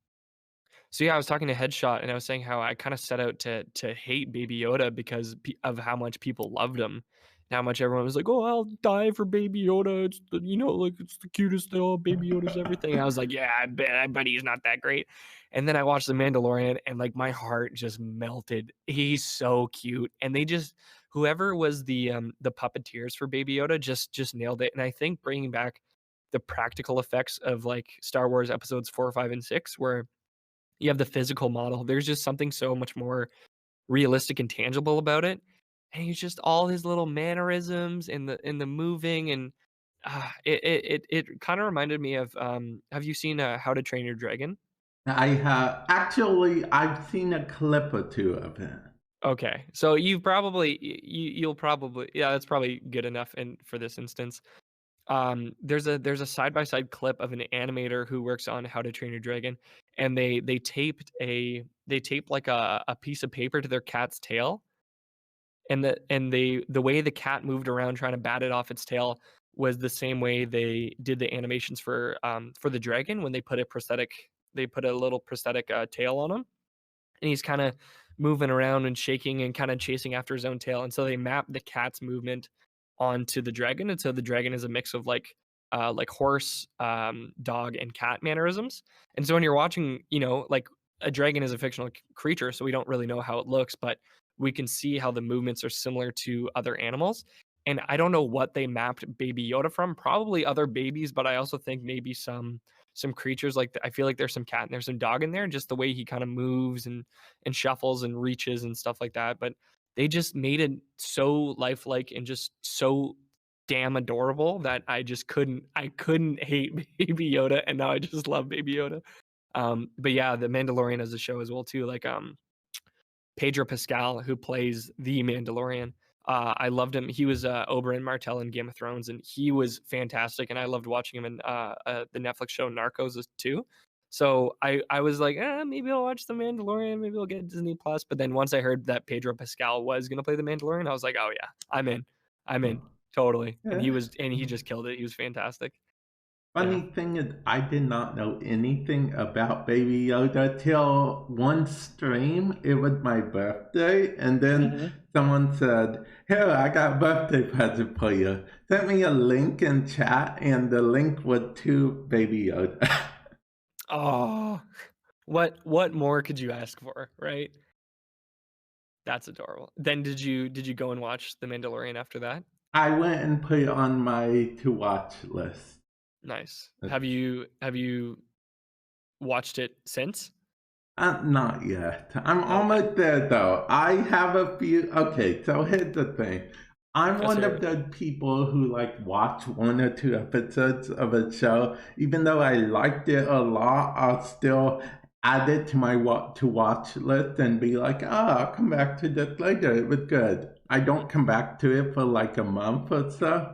so yeah, I was talking to Headshot and I was saying how I kind of set out to hate Baby Yoda because of how much people loved him. And how much everyone was like, "Oh, I'll die for Baby Yoda. It's the like it's the cutest thing. Oh, Baby Yoda's everything." And I was like, "Yeah, I bet he's not that great." And then I watched The Mandalorian and like my heart just melted. He's so cute. And they just whoever was the puppeteers for Baby Yoda just nailed it. And I think bringing back the practical effects of like Star Wars episodes 4, 5, and 6 where you have the physical model. There's just something so much more realistic and tangible about it. And he's just all his little mannerisms and the moving and it kind of reminded me of have you seen How to Train Your Dragon? I have actually I've seen a clip or two of it. Okay. So you've probably you'll probably yeah, that's probably good enough in for this instance. There's a side by side clip of an animator who works on How to Train Your Dragon, and they taped like a piece of paper to their cat's tail, and the way the cat moved around trying to bat it off its tail was the same way they did the animations for the dragon when they put a little prosthetic tail on him and he's kind of moving around and shaking and kind of chasing after his own tail. And so they map the cat's movement onto the dragon, and so the dragon is a mix of like horse, dog, and cat mannerisms. And so when you're watching, like a dragon is a fictional creature, so we don't really know how it looks, but we can see how the movements are similar to other animals. And I don't know what they mapped Baby Yoda from. Probably other babies, but I also think maybe some creatures like I feel like there's some cat and there's some dog in there, and just the way he kind of moves and shuffles and reaches and stuff like that. But they just made it so lifelike and just so damn adorable that I couldn't hate Baby Yoda, and now I just love Baby Yoda. But yeah, The Mandalorian as a show as well too. Like Pedro Pascal, who plays the Mandalorian. I loved him. He was Oberyn Martell in Game of Thrones, and he was fantastic. And I loved watching him in the Netflix show Narcos too. So I was like, maybe I'll watch The Mandalorian. Maybe I'll get Disney Plus. But then once I heard that Pedro Pascal was gonna play the Mandalorian, I was like, oh yeah, I'm in. I'm in Oh, totally. yeah. And he just killed it. He was fantastic. Yeah. Funny thing is, I did not know anything about Baby Yoda till one stream. It was my birthday, and then Mhm. someone said, "Here, I got a birthday present for you." Sent me a link in chat, and the link was to Baby Yoda. Oh, what more could you ask for, right? That's adorable. Then did you go and watch The Mandalorian after that? I went and put it on my to watch list. Nice. Have you watched it since? Not yet. I'm Okay, almost there though. I have a few. Okay, so here's the thing. I'm let's one hear of it. the people who like watch one or two episodes of a show. Even though I liked it a lot, I'll still add it to my to watch list and be like, oh, I'll come back to this later. It was good. I don't come back to it for like a month or so.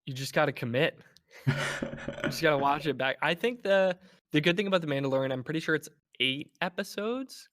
You just gotta commit. You just gotta watch it back. I think the good thing about The Mandalorian, I'm pretty sure it's 8 episodes.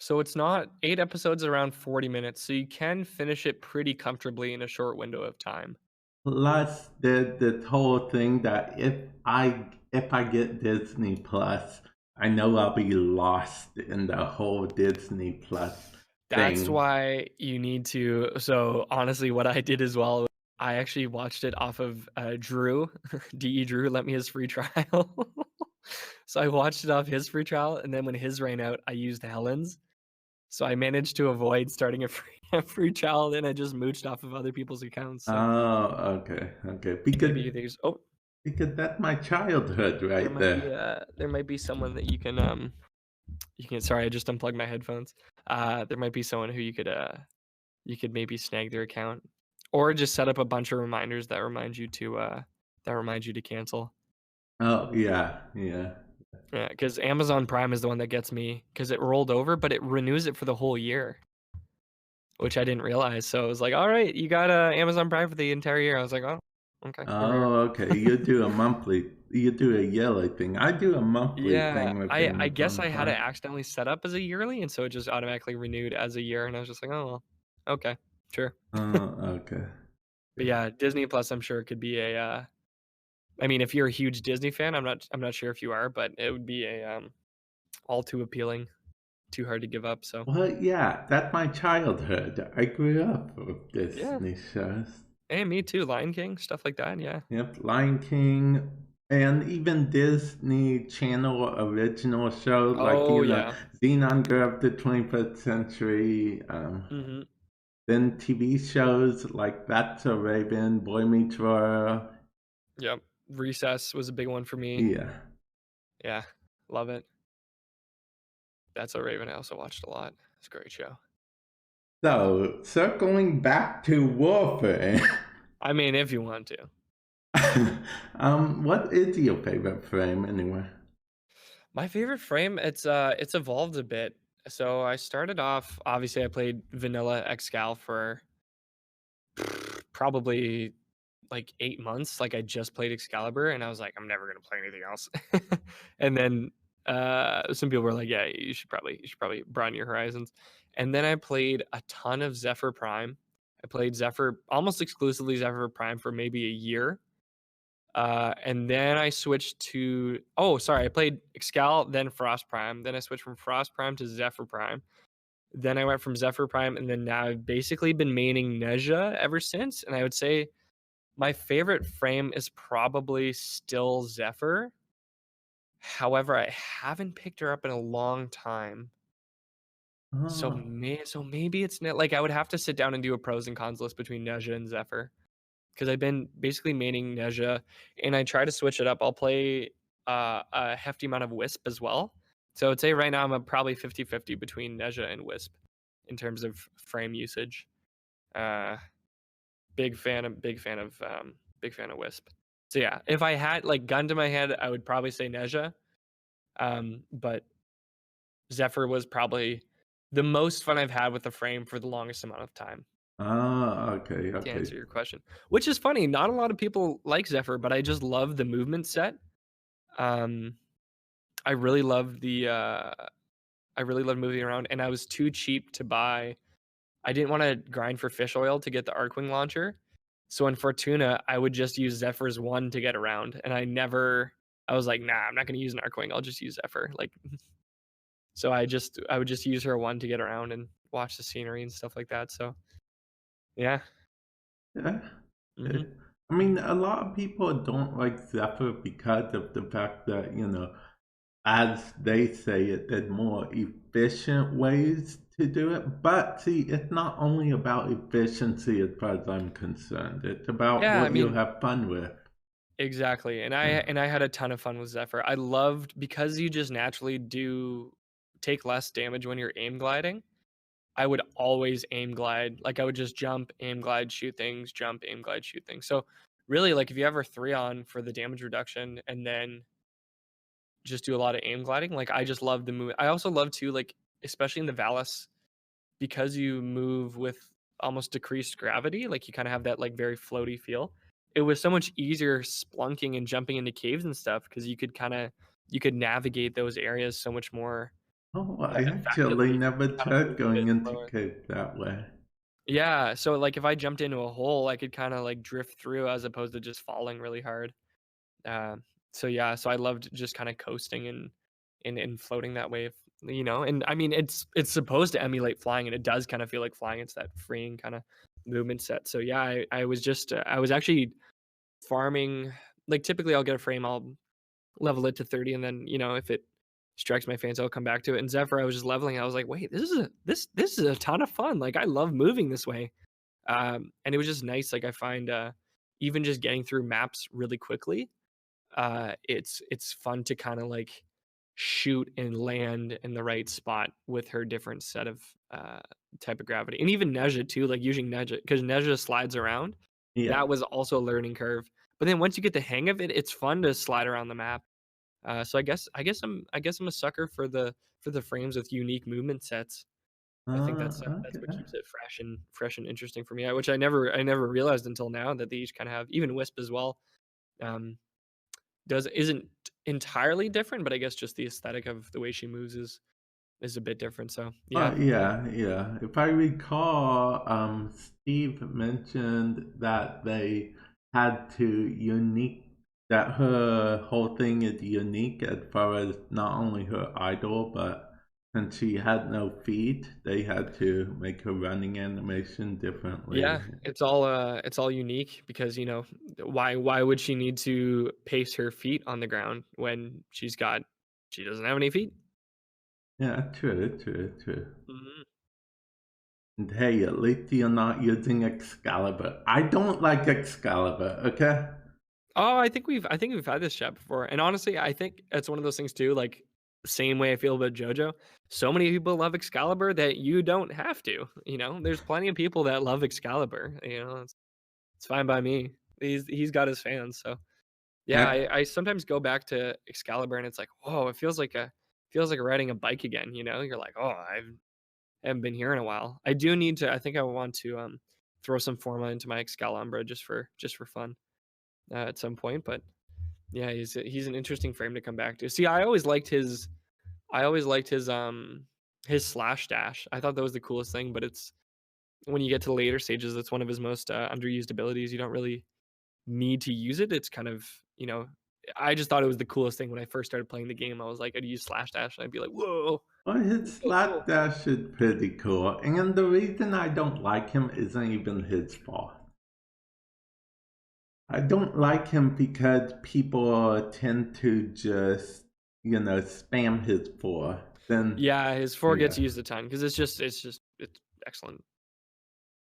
So it's not 8 episodes around 40 minutes, so you can finish it pretty comfortably in a short window of time. Plus, the whole thing that if I get Disney Plus, I know I'll be lost in the whole Disney Plus That's thing. why you need to. So honestly, what I did as well, I actually watched it off of Drew. De Drew lent me his free trial. So I watched it off his free trial, and then when his ran out, I used Helen's. So I managed to avoid starting a free a free trial, and I just mooched off of other people's accounts. So Oh, okay, okay. maybe there's Because that's my childhood there right might be there. someone that you can sorry, I just unplugged my headphones. There might be someone who you could maybe snag their account, or just set up a bunch of reminders that remind you to cancel. Oh, yeah, yeah. Yeah, because Amazon Prime is the one that gets me because it rolled over, but it renews it for the whole year, which I didn't realize. So I was like, "All right, you got Amazon Prime for the entire year." I was like, "Oh, okay, here we are." Oh, okay. You do a yearly thing. I do a monthly Yeah, thing with I guess Amazon I had it Prime. accidentally set up as a yearly, and so it just automatically renewed as a year, and I was just like, "Oh, well, okay, sure." Okay. But yeah, Disney Plus, I'm sure could be I mean, if you're a huge Disney fan, I'm not sure if you are, but it would be all too appealing, too hard to give up, so Well, yeah, that's my childhood. I grew up with yeah. Disney shows. Hey, me too, Lion King, stuff like that, yeah. Yep, Lion King, and even Disney Channel original shows like, Oh, yeah. Xenon Girl of the 21st Century, Mhm. then TV shows like That's a Raven, Boy Meets World. Yep. Recess was a big one for me. Yeah. Yeah, love it. That's a Raven I also watched a lot. It's a great show. So, circling back to Warframe, I mean, if you want to. what is your favorite frame anyway? My favorite frame, it's evolved a bit. So I started off obviously I played vanilla Excal for probably like 8 months. Like I just played Excalibur and I was like, I'm never gonna play anything else. And then some people were like, yeah, you should probably broaden your horizons. And then I played a ton of Zephyr Prime. I played Zephyr almost exclusively Zephyr Prime for maybe a year. And then I switched to I played Excal, then Frost Prime. Then I switched from Frost Prime to Zephyr Prime. Then I went from Zephyr Prime, and then now I've basically been maining Neja ever since. And I would say my favorite frame is probably still Zephyr. However, I haven't picked her up in a long time. Oh, So maybe it's like I would have to sit down and do a pros and cons list between Neja and Zephyr. Because I've been basically maining Neja, and I try to switch it up. I'll play a hefty amount of Wisp as well. So I'd say right now I'm probably 50-50 between Neja and Wisp in terms of frame usage. Uh, big fan of Wisp. So yeah, if I had like gun to my head, I would probably say Neja. But Zephyr was probably the most fun I've had with the frame for the longest amount of time. okay, To okay. answer your question, which is funny. Not a lot of people like Zephyr, but I just love the movement set. Um, I really love I really love moving around, and I was too cheap to buy. I didn't want to grind for fish oil to get the Arcwing launcher, so in Fortuna, I would just use Zephyr's one to get around, and I was like, nah, I'm not gonna use an Arcwing. I'll just use Zephyr. Like, so I would just use her one to get around and watch the scenery and stuff like that. So yeah. Yeah. Hmm. Eh, I mean, a lot of people don't like Zephyr because of the fact that, as they say it, there's more efficient ways to do it. But see, it's not only about efficiency as far as I'm concerned. It's about Yeah, I what you mean, have fun with. exactly, Yeah. and I had a ton of fun with Zephyr. I loved because you just naturally do take less damage when you're aim gliding. I would always aim glide. Like I would just jump, aim glide, shoot things, jump, aim glide, shoot things. So really, like if you ever 3 on for the damage reduction and then just do a lot of aim gliding, like I just love the move. I also love too, like especially in the Valis, because you move with almost decreased gravity, like you kind of have that like very floaty feel. It was so much easier splunking and jumping into caves and stuff because you could navigate those areas so much more Oh, I actually effectively. never Kind of tried move a going bit into slower. cave that way. Yeah, so like if I jumped into a hole, I could kind of like drift through as opposed to just falling really hard. Uh, so yeah, so I loved just kind of coasting and floating that way, you know. And I mean, it's supposed to emulate flying, and it does kind of feel like flying. It's that freeing kind of movement set. So yeah, I was just I was actually farming. Like typically, I'll get a frame, I'll level it to 30, and then if it strikes my fancy, I'll come back to it. And Zephyr, I was just leveling. I was like, wait, this is a ton of fun. Like I love moving this way. And it was just nice. Like I find even just getting through maps really quickly, it's fun to kind of like shoot and land in the right spot with her different set of type of gravity. And even Neja too, like using Neja, because Neja slides around. Yeah. That was also a learning curve. But then once you get the hang of it, it's fun to slide around the map. So I guess I'm a sucker for the frames with unique movement sets. I think that's what Okay. keeps it fresh and interesting for me. Which I never realized until now that they each kind of have, even Wisp as well. Um, does isn't entirely different, but I guess just the aesthetic of the way she moves is a bit different. So yeah, Yeah, yeah. If I recall, Steve mentioned that they had to unique that her whole thing is unique as far as not only her idol, but since she had no feet, they had to make her running animation differently. yeah, it's all unique because why would she need to pace her feet on the ground when she doesn't have any feet? Yeah, true, true, true. Mhm. And hey, at least you're not using Excalibur. I don't like Excalibur, okay? Oh, I think we've had this chat before, and honestly, I think it's one of those things too. Like same way I feel about JoJo. So many people love Excalibur that you don't have to. There's plenty of people that love Excalibur. It's fine by me. He's got his fans. So yeah, Eh, I sometimes go back to Excalibur, and it's like, whoa, it feels like riding a bike again. You're like, oh, I haven't been here in a while. I do need to. I think I want to throw some Forma into my Excalibur just for fun at some point, but. Yeah, he's an interesting frame to come back to. See, I always liked his slash dash. I thought that was the coolest thing, but it's when you get to later stages, that's one of his most underused abilities. You don't really need to use it. It's kind of, I just thought it was the coolest thing when I first started playing the game. I was like, I'd use slash dash and I'd be like, whoa, well, his it's so cool. slapdash is pretty cool, and the reason I don't like him isn't even his fault. I don't like him because people tend to just, spam his four. Then, Yeah, his four gets yeah. used a ton because it's excellent.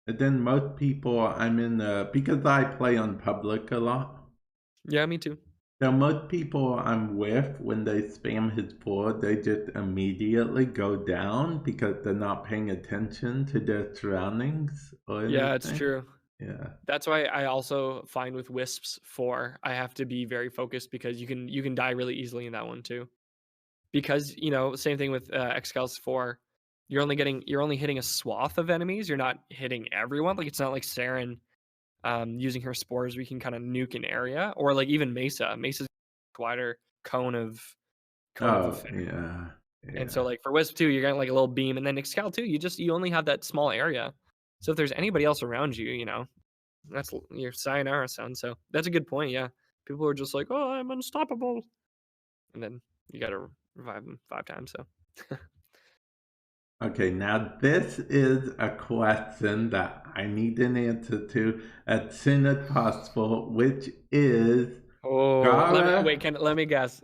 And then most people I'm in because I play on public a lot. Yeah, me too. So most people I'm with, when they spam his four, they just immediately go down because they're not paying attention to their surroundings or Yeah, it's anything. true. Yeah. That's why I also find with Wisps 4, I have to be very focused because you can die really easily in that one too. Because, same thing with Excal's 4, you're only hitting a swath of enemies, you're not hitting everyone. Like it's not like Saren using her spores, we can kind of nuke an area, or like even Mesa. Mesa's wider cone of Oh, effect. yeah. And so Yeah. like for Wisp 2, you're getting like a little beam, and then Excal 2, you only have that small area. So if there's anybody else around you, that's your sayonara, son. So that's a good point. Yeah, people are just like, "Oh, I'm unstoppable," and then you got to revive them 5 times. So Okay, now this is a question that I need an answer to as soon as possible, which is oh, Gara. let me guess.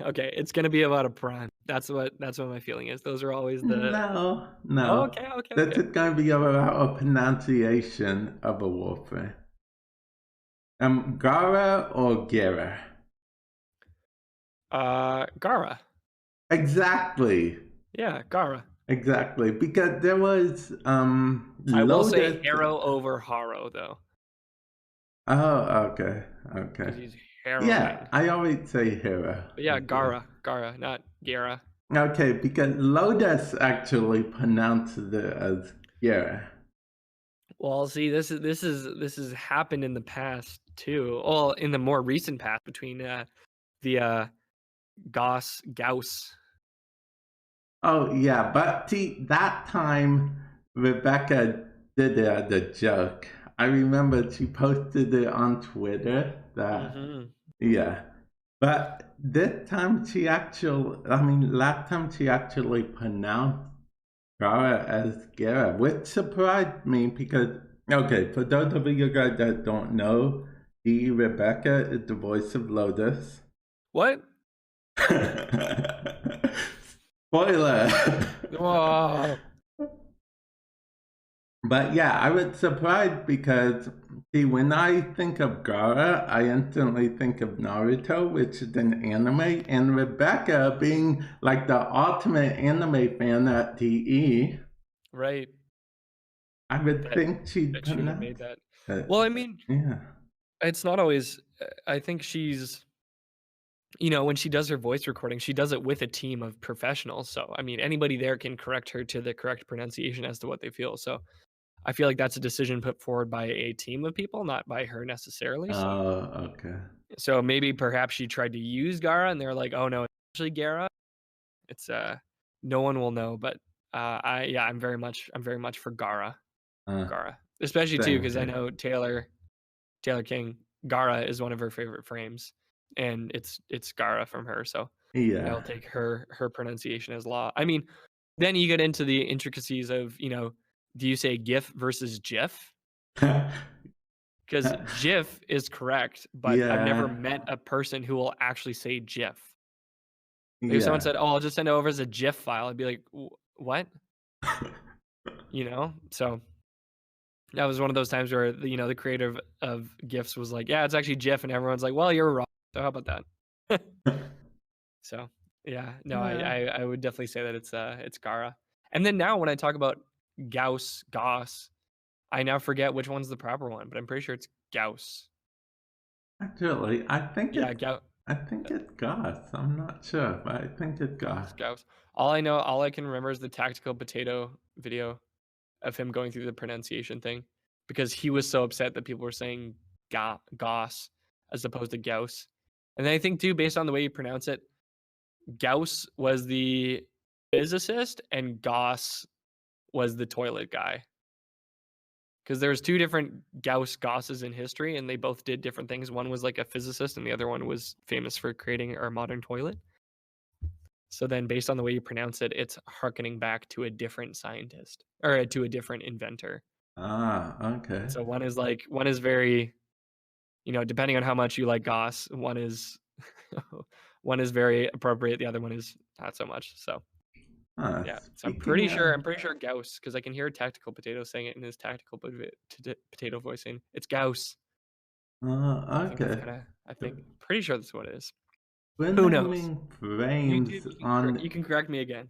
Okay, it's gonna be about a prime. That's what my feeling is. Those are always the. No, Oh, no. okay, okay, This okay. is going to be about a pronunciation of a warframe. Gara or Gera? Gara. Exactly. Yeah, Gara. Exactly. Because there was I will say Lotus. Harrow over Haro though, Oh, okay. because Okay. he's Yeah, harrowing. I always say Hera But yeah, as well. Gara, not Gara. Okay, because Lotus actually pronounces it as Gera. Well, see, this has happened in the past too. Well, in the more recent past between the Gauss. Oh, yeah, but see, that time Rebecca did it as a joke. I remember she posted it on Twitter that, Hmm. yeah. But this time she actually, I mean, last time she actually pronounced Gara as Gara, which surprised me because, okay, for those of you guys that don't know, the Rebecca is the voice of Lotus. What? Spoiler! Whoa. But yeah, I was surprised because, see, when I think of Gara, I instantly think of Naruto, which is an anime, and Rebecca being like the ultimate anime fan at DE, Right. I would That think she'd that she would have made pronounce that. it. Well, I mean, Yeah. it's not always I think she's when she does her voice recording, she does it with a team of professionals. So, I mean, anybody there can correct her to the correct pronunciation as to what they feel. So, I feel like that's a decision put forward by a team of people, not by her necessarily. So, Oh, okay. maybe perhaps she tried to use Gara and they're like, "Oh no, it's actually Gara." It's no one will know, but I'm very much for Gara. Uh, Gara. Especially too Same because I here. know Taylor King, Gara is one of her favorite frames, and it's Gara from her, so I will Yeah. take her pronunciation as law. I mean, then you get into the intricacies of, do you say GIF versus GIF? Because GIF is correct, but I've never Yeah. met a person who will actually say GIF. Like if someone Yeah. said, "Oh, I'll just send it over as a GIF file," I'd be like, What?" So that was one of those times where the creator of GIFs was like, "Yeah, it's actually GIF," and everyone's like, "Well, you're wrong. So how about that?" So yeah, no, I, Yeah. I I would definitely say that it's Gara. And then now when I talk about Gauss, I now forget which one's the proper one, but I'm pretty sure it's Gauss. Actually, Yeah, Gauss. I think it's Goss. I'm not sure, but I think it's Goss. Gauss. All I can remember is the tactical potato video of him going through the pronunciation thing because he was so upset that people were saying Gauss as opposed to Gauss. And then I think too, based on the way you pronounce it, Gauss was the physicist and Gauss was the toilet guy. Because there's two different Gausses in history, and they both did different things. One was like a physicist, and the other one was famous for creating our modern toilet. So then, based on the way you pronounce it, it's harkening back to a different scientist or to a different inventor. Ah, okay. So one is very, depending on how much you like Gauss, one is one is very appropriate. The other one is not so much. So yeah, so Speaking of, I'm pretty sure Gauss because I can hear Tactical Potato saying it in his tactical potato voicing. It's Gauss. I think that's okay. kind of. I think pretty sure that's what it is. When Who knows? naming YouTube, frames you on, can correct me again.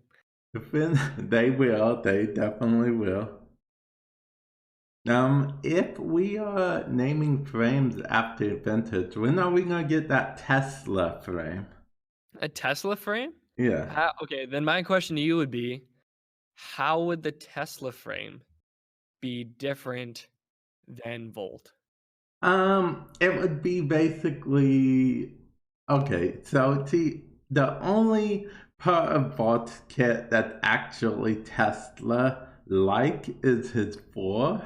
when they definitely will. If we are naming frames after vintage, when are we gonna get that Tesla frame? A Tesla frame? Yeah. Okay, then my question to you would be, how would the Tesla frame be different than Volt? It would be basically okay. So see, the only part of Vault's kit that's actually Tesla like is his 4,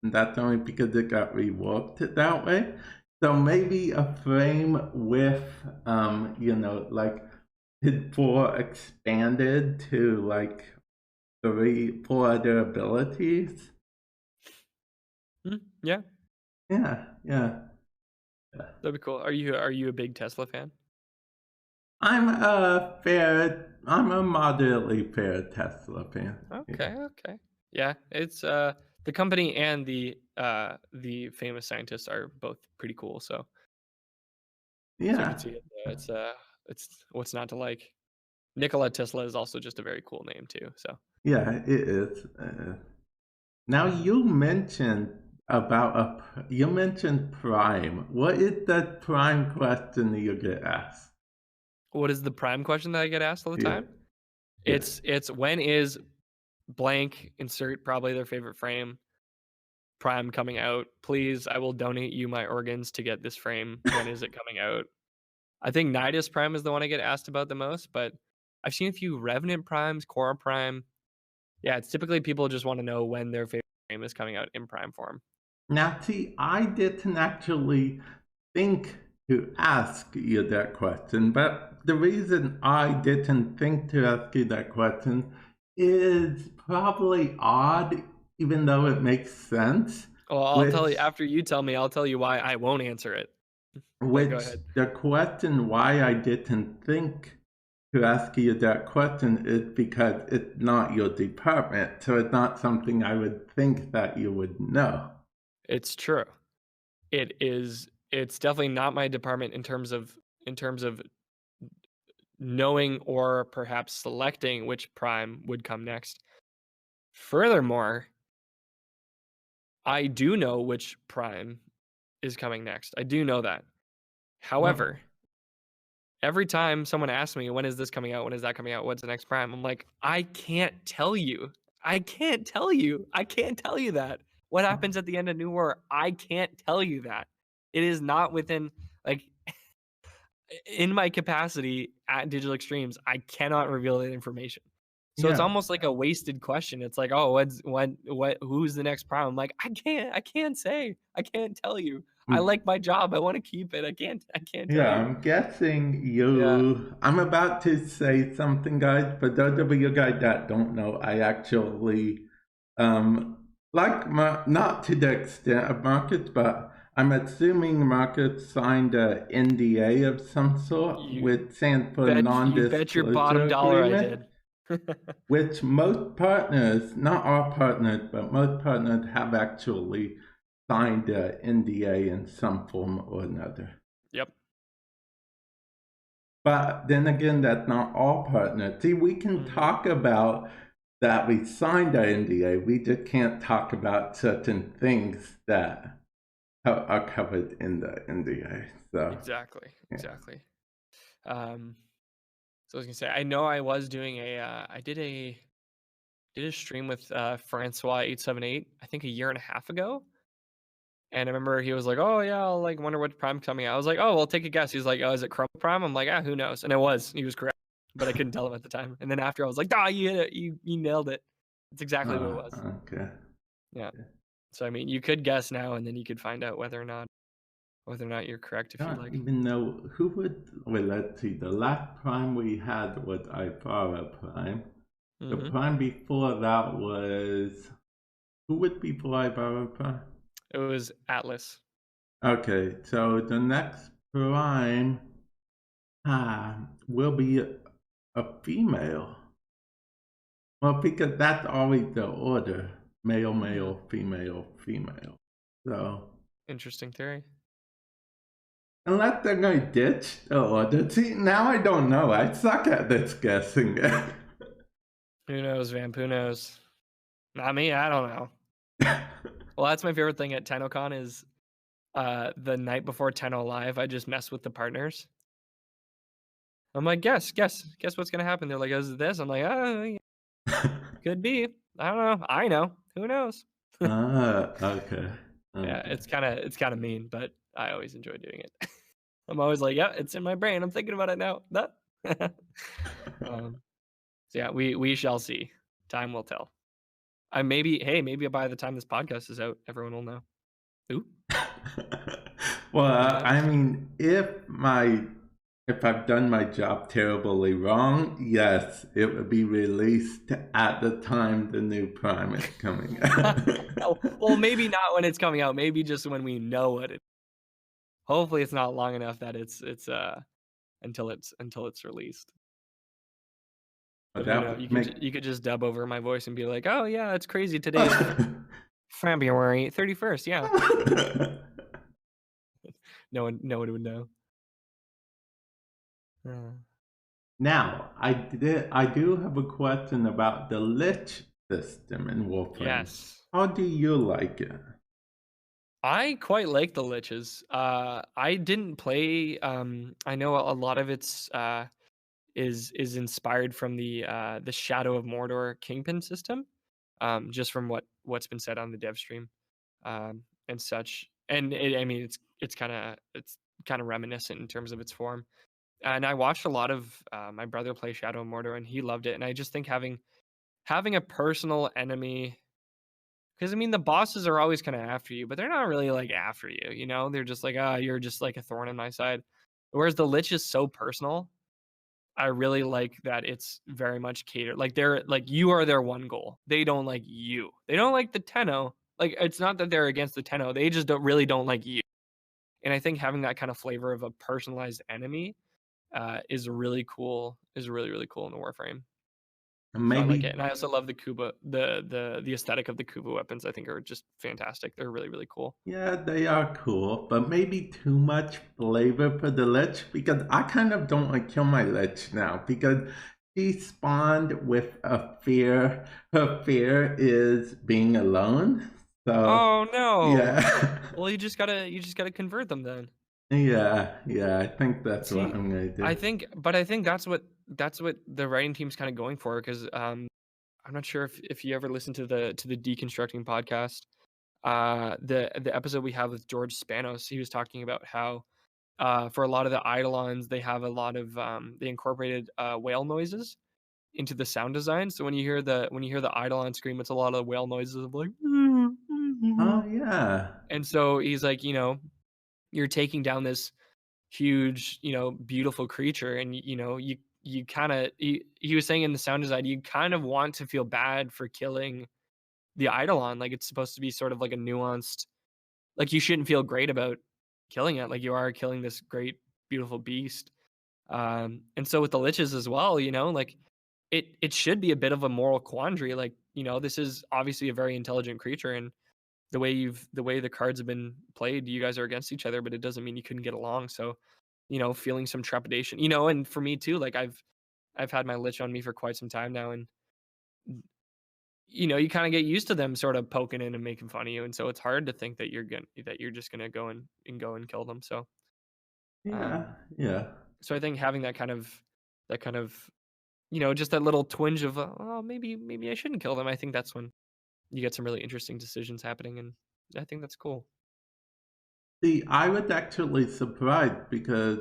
and that's only because it got reworked that way. So maybe a frame with like his 4 expanded to like 4 other abilities. Yeah, Yeah, yeah. that'd be cool. Are you a big Tesla fan? I'm a moderately fair Tesla fan. Yeah. Okay, okay. Yeah, it's the company and the famous scientists are both pretty cool, so I could Yeah. see it. It's what's not to like. Nikola Tesla is also just a very cool name too. So Yeah, it is. Now you mentioned Prime. What is the Prime question you get asked? what is the prime question that I get asked all the Yeah. time? Yeah. It's when is blank insert probably their favorite frame prime coming out? Please, I will donate you my organs to get this frame. When is it coming out? I think Nidus Prime is the one I get asked about the most, but I've seen a few Revenant Primes, Cora Prime. Yeah, it's typically people just want to know when their favorite frame is coming out in prime form. Now, see, I didn't actually think to ask you that question. But the reason I didn't think to ask you that question is probably odd, even though it makes sense, Well, I'll tell you which after you tell me, I'll tell you why I won't answer it. But go which ahead. the question why I didn't think to ask you that question is because it's not your department, so it's not something I would think that you would know. It's true. It's definitely not my department in terms of knowing or perhaps selecting which prime would come next. Furthermore, I do know which prime is coming next. I do know that. Well, However, every time someone asks me, when is this coming out? When is that coming out? What's the next prime? I'm like, I can't tell you. I can't tell you. I can't tell you that. What happens at the end of New War? I can't tell you that. It is not within, like, in my capacity at Digital Extremes, I cannot reveal that information. So it's yeah. almost like a wasted question. It's like, oh, who's the next prime? I'm like, I can't say. I can't tell you. I Mm, like my job. I want to keep it. I can't tell yeah, you. I'm guessing Yeah. I'm about to say something, guys, but those of you guys that don't know, I actually, not to the extent of Marcus, but I'm assuming Marcus signed a NDA of some sort, You which stands for you bet your non-disclosure bottom dollar I agreement, did. which most partners, not all partners, but most partners have actually signed a NDA in some form or another. Yep. But then again, that's not all partners. See, we can Mhm. talk about that we signed our NDA. We just can't talk about certain things that are covered in the NDA. So, Exactly. yeah. Exactly. Um, so I was gonna say, I know I was doing I did a stream with Francois 878, I think a year and a half ago. And I remember he was like, "Oh yeah, I'll like wonder what prime coming out." I was like, "Oh, well, take a guess." He's like, "Oh, is it Chrome Prime?" I'm like, "Ah, who knows?" And it was. He was correct, but I couldn't tell him at the time. And then after, I was like, "Ah, you hit it. You nailed it. It's exactly what it was." Okay. Yeah. So I mean, you could guess now, and then you could find out whether or not you're correct if I you'd don't like. even know who would. Well, let's see. The last prime we had was Ifara Prime. The Hmm. prime before that was. Who would be before Ifara Prime? It was Atlas. Okay, so the next prime will be a female. Well, because that's always the order: male, Hmm. male, female, female. So Interesting theory. unless they're going to ditch the order, see, now I don't know. I suck at this guessing. Who knows, Vamp? Who knows? Not me. I don't know. Well, that's my favorite thing at TennoCon is the night before Tenno Live. I just mess with the partners. I'm like, guess what's gonna happen. They're like, is it this? I'm like, oh, yeah, could be. I don't know. I know. Who knows? Okay, Yeah, okay. it's kind of mean, but I always enjoy doing it. I'm always like, yeah, it's in my brain. I'm thinking about it now. um, so yeah, we shall see. Time will tell. I maybe hey maybe by the time this podcast is out, everyone will know. Ooh, Well, who knows? I mean, if I've done my job terribly wrong, yes, it would be released at the time the new Prime is coming out. Oh, well, maybe not when it's coming out. Maybe just when we know it. Hopefully, it's not long enough that it's until it's released. But But who that knows? would make. You could just dub over my voice and be like, "Oh yeah, it's crazy. Today is February 31st." Yeah, no one would know. Uh, Now, I do have a question about the lich system in Warframe. yes, How do you like it? I quite like the liches. I didn't play. I know a lot of it's is inspired from the Shadow of Mordor Kingpin system, just from what's been said on the dev stream, and such. And I mean, it's kind of reminiscent in terms of its form. And I watched a lot of my brother play Shadow of Mordor, and he loved it. And I just think having a personal enemy Because I mean, the bosses are always kind of after you, but they're not really like after you. You know, they're just like, ah, you're just like a thorn in my side. Whereas the Lich is so personal. I really like that it's very much catered. Like they're like you are their one goal. They don't like you. They don't like the Tenno. Like it's not that they're against the Tenno. They just don't like you. And I think having that kind of flavor of a personalized enemy is really cool. Is really really cool in the Warframe. So I like it, Maybe and I also love the Kuba, the aesthetic of the Kuba weapons. I think are just fantastic. They're really really cool. yeah, they are cool, but maybe too much flavor for the Lich because I kind of don't want to kill my Lich now because she spawned with a fear. Her fear is being alone. So, Oh no! yeah. Well, you just gotta convert them then. Yeah, yeah, I think that's what See, I'm gonna do. I think that's what the writing team's kind of going for because I'm not sure if you ever listen to the deconstructing podcast. The episode we have with George Spanos, he was talking about how for a lot of the Eidolons, they have a lot of they incorporated whale noises into the sound design. So when you hear the Eidolon scream, it's a lot of whale noises of like, Oh, yeah. and so he's like, you know, you're taking down this huge, you know, beautiful creature, and you know, you kind of he was saying in the sound design, you kind of want to feel bad for killing the Eidolon. Like it's supposed to be sort of like a nuanced, like you shouldn't feel great about killing it, like you are killing this great, beautiful beast. And so with the liches as well, you know, like it should be a bit of a moral quandary. Like, you know, this is obviously a very intelligent creature, and the way the cards have been played, you guys are against each other, but it doesn't mean you couldn't get along. So, you know, feeling some trepidation, you know, and for me too, like I've had my lich on me for quite some time now, and you know, you kind of get used to them sort of poking in and making fun of you, and so it's hard to think that you're just gonna go and go and kill them. So, um, Yeah, yeah. so I think having that kind of you know, just that little twinge of oh maybe I shouldn't kill them. I think that's when you get some really interesting decisions happening, and I think that's cool. See, I was actually surprised because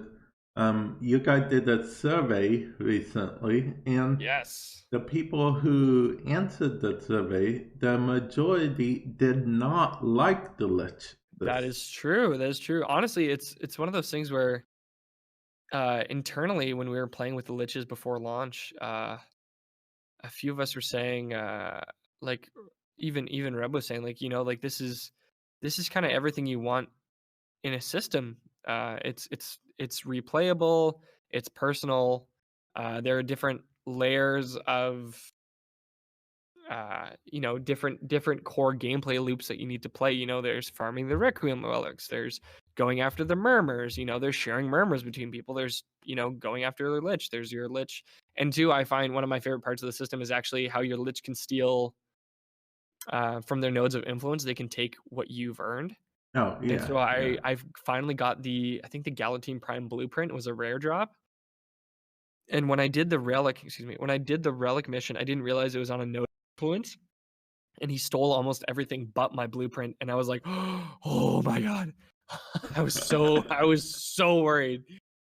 you guys did a survey recently, and Yes. the people who answered the survey, the majority did not like the Lich. That This. is true. That is true. Honestly, it's one of those things where internally when we were playing with the liches before launch, a few of us were saying like even Reb was saying like, you know, like this is kind of everything you want in a system. It's replayable, it's personal. There are different layers of you know, different core gameplay loops that you need to play. You know, there's farming the Requiem relics, there's going after the murmurs, you know, there's sharing murmurs between people, there's, you know, going after their lich, there's your lich. And two, I find one of my favorite parts of the system is actually how your lich can steal from their nodes of influence. They can take what you've earned. Oh, And so yeah, yeah. I've finally got the I think the Galatine Prime blueprint was a rare drop. And when I did the relic, excuse me, when I did the relic mission, I didn't realize it was on a node of influence, and he stole almost everything but my blueprint, and I was like, "Oh my god." I was so worried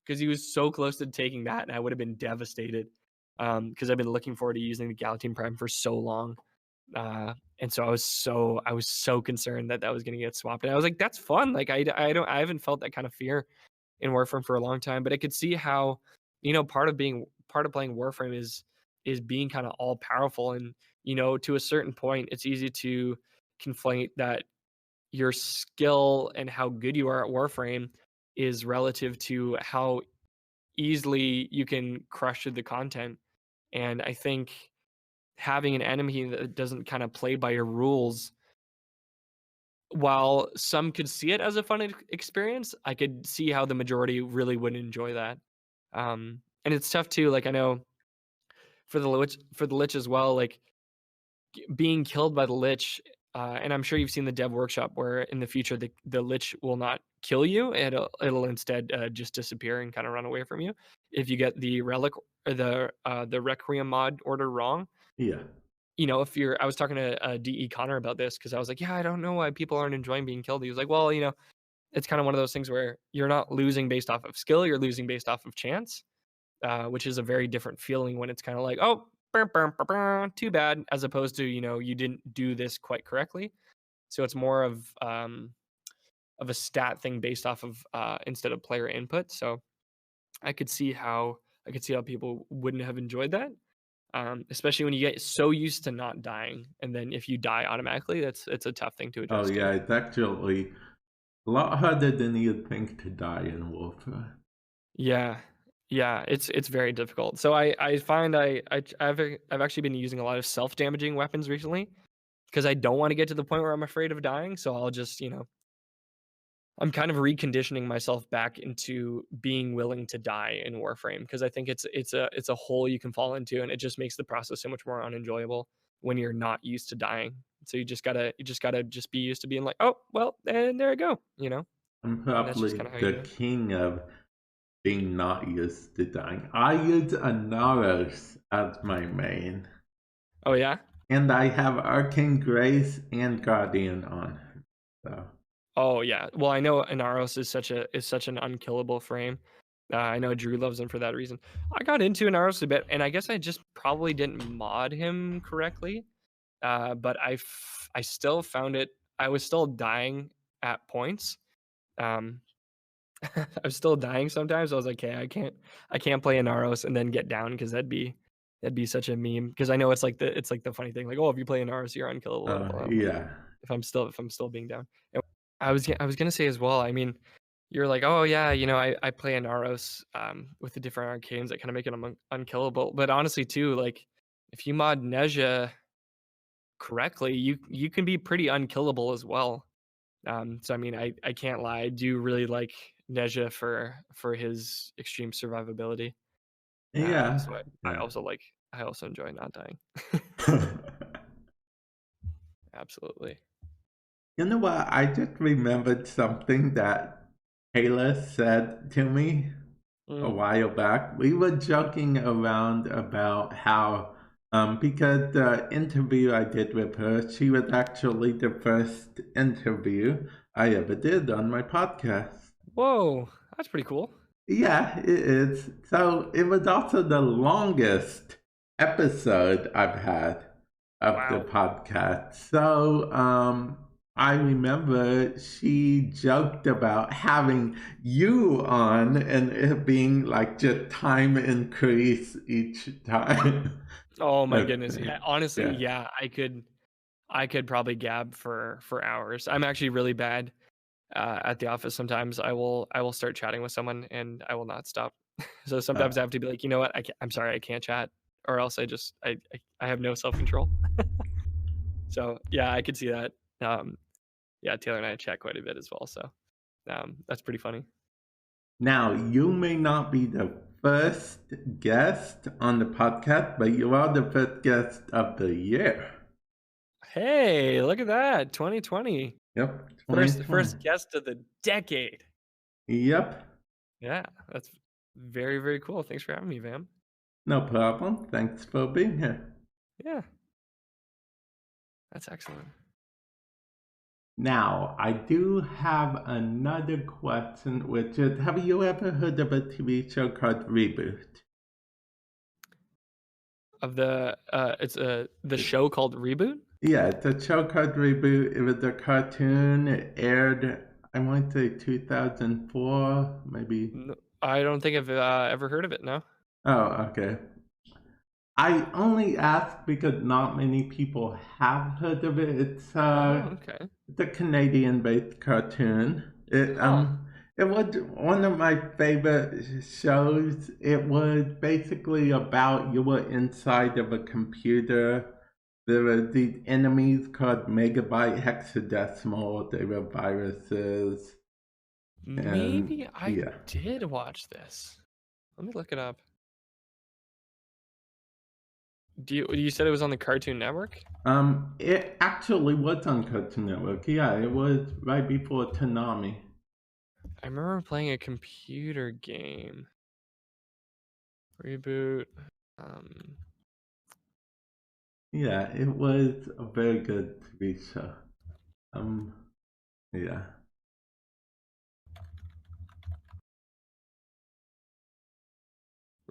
because he was so close to taking that, and I would have been devastated, because 'cause I've been looking forward to using the Galatine Prime for so long, and so I was so concerned that that was gonna get swapped, and I was like, "That's fun." Like, I haven't felt that kind of fear in Warframe for a long time, but I could see how, you know, part of playing Warframe is being kind of all powerful, and you know, to a certain point, it's easy to conflate that your skill and how good you are at Warframe is relative to how easily you can crush through the content. And I think having an enemy that doesn't kind of play by your rules, while some could see it as a fun experience, I could see how the majority really would enjoy that. And it's tough too. Like I know for the Lich as well, like being killed by the Lich, and I'm sure you've seen the dev workshop where in the future the Lich will not kill you, it'll instead just disappear and kind of run away from you if you get the relic or the Requiem mod order wrong. Yeah. You know, if you're, I was talking to De Connor about this because I was like, yeah, I don't know why people aren't enjoying being killed. He was like, well, you know, it's kind of one of those things where you're not losing based off of skill, you're losing based off of chance, which is a very different feeling when it's kind of like, oh, "Bum, bum, bum, bum, too bad," as opposed to, you didn't do this quite correctly. So it's more of a stat thing based off of instead of player input. So I could see how people wouldn't have enjoyed that. Especially when you get so used to not dying, and then if you die automatically, it's a tough thing to Oh adjust to. yeah, it's actually a lot harder than you'd think to die in Warframe. Yeah. Yeah, it's very difficult. So I find I've actually been using a lot of self-damaging weapons recently because I don't wanna get to the point where I'm afraid of dying, so I'll just, I'm kind of reconditioning myself back into being willing to die in Warframe because I think it's a hole you can fall into, and it just makes the process so much more unenjoyable when you're not used to dying. So you just gotta just be used to being like, "Oh, well, and there I go," I'm and that's just probably kinda how you the do it. king of being not used to dying. I use Anaros as my main. Oh, yeah? And I have Arcane Grace and Guardian on. So Oh, yeah. Well, I know Inaros is such an unkillable frame. I know Drew loves him for that reason. I got into Inaros a bit, and I guess I just probably didn't mod him correctly. But I still found it. I was still dying at points. Um, I was still dying sometimes. I was like, "Okay, I can't play Inaros and then get down because that'd be such a meme." Because I know it's like the funny thing, like, "Oh, if you play Inaros, you're unkillable." yeah. If I'm still being down. And I was gonna say as well. I mean, you're like, "Oh yeah, I play Inaros with the different arcanes that kind of make it unkillable." But honestly, too, like if you mod Neja correctly, you can be pretty unkillable as well. So I mean, I can't lie. I do really like Neja for his extreme survivability. So Yeah. I Yeah. also like I also enjoy not dying. Absolutely. You know what? I just remembered something that Taylor said to me a Mm. while back. We were joking around about how, because the interview I did with her, she was actually the first interview I ever did on my podcast. Whoa, that's pretty cool. Yeah, it is. So it was also the longest episode I've had of the Wow. podcast. So I remember she joked about having you on and it being like just time increase each time. Oh my goodness. Okay. Yeah, honestly, Yeah. yeah, I could probably gab for hours. I'm actually really bad at the office. Sometimes I will start chatting with someone and I will not stop. So sometimes I Uh, have to be like, you know what? I'm sorry, I can't chat, or else I have no self control. So yeah, I could see that. Yeah, Taylor and I chat quite a bit as well. So that's pretty funny. Now, you may not be the first guest on the podcast, but you are the first guest of the year. Hey, look at that! 2020, Yep, first 2020. guest of the decade. Yep, Yeah, that's very very cool. Thanks for having me, Vam. no problem. Thanks for being here. Yeah, that's excellent. Now, I do have another question, which is, have you ever heard of a TV show called Reboot? Of it's the show called Reboot. Yeah, it's a show called Reboot. It was a cartoon. It aired, I want to say 2004, maybe. I don't think I've ever heard of it. No. Oh, okay. I only ask because not many people have heard of it. Oh, okay. It's a Canadian-based cartoon. Huh. It was one of my favorite shows. It was basically about you were inside of a computer. There were these enemies called megabyte hexadecimal. They were viruses, Maybe and I yeah. did watch this. Let me look it up. You said it was on the Cartoon Network? It actually was on Cartoon Network. Yeah, it was right before Toonami. I remember playing a computer game. Reboot. Um, Yeah, it was a very good TV show. Um, yeah.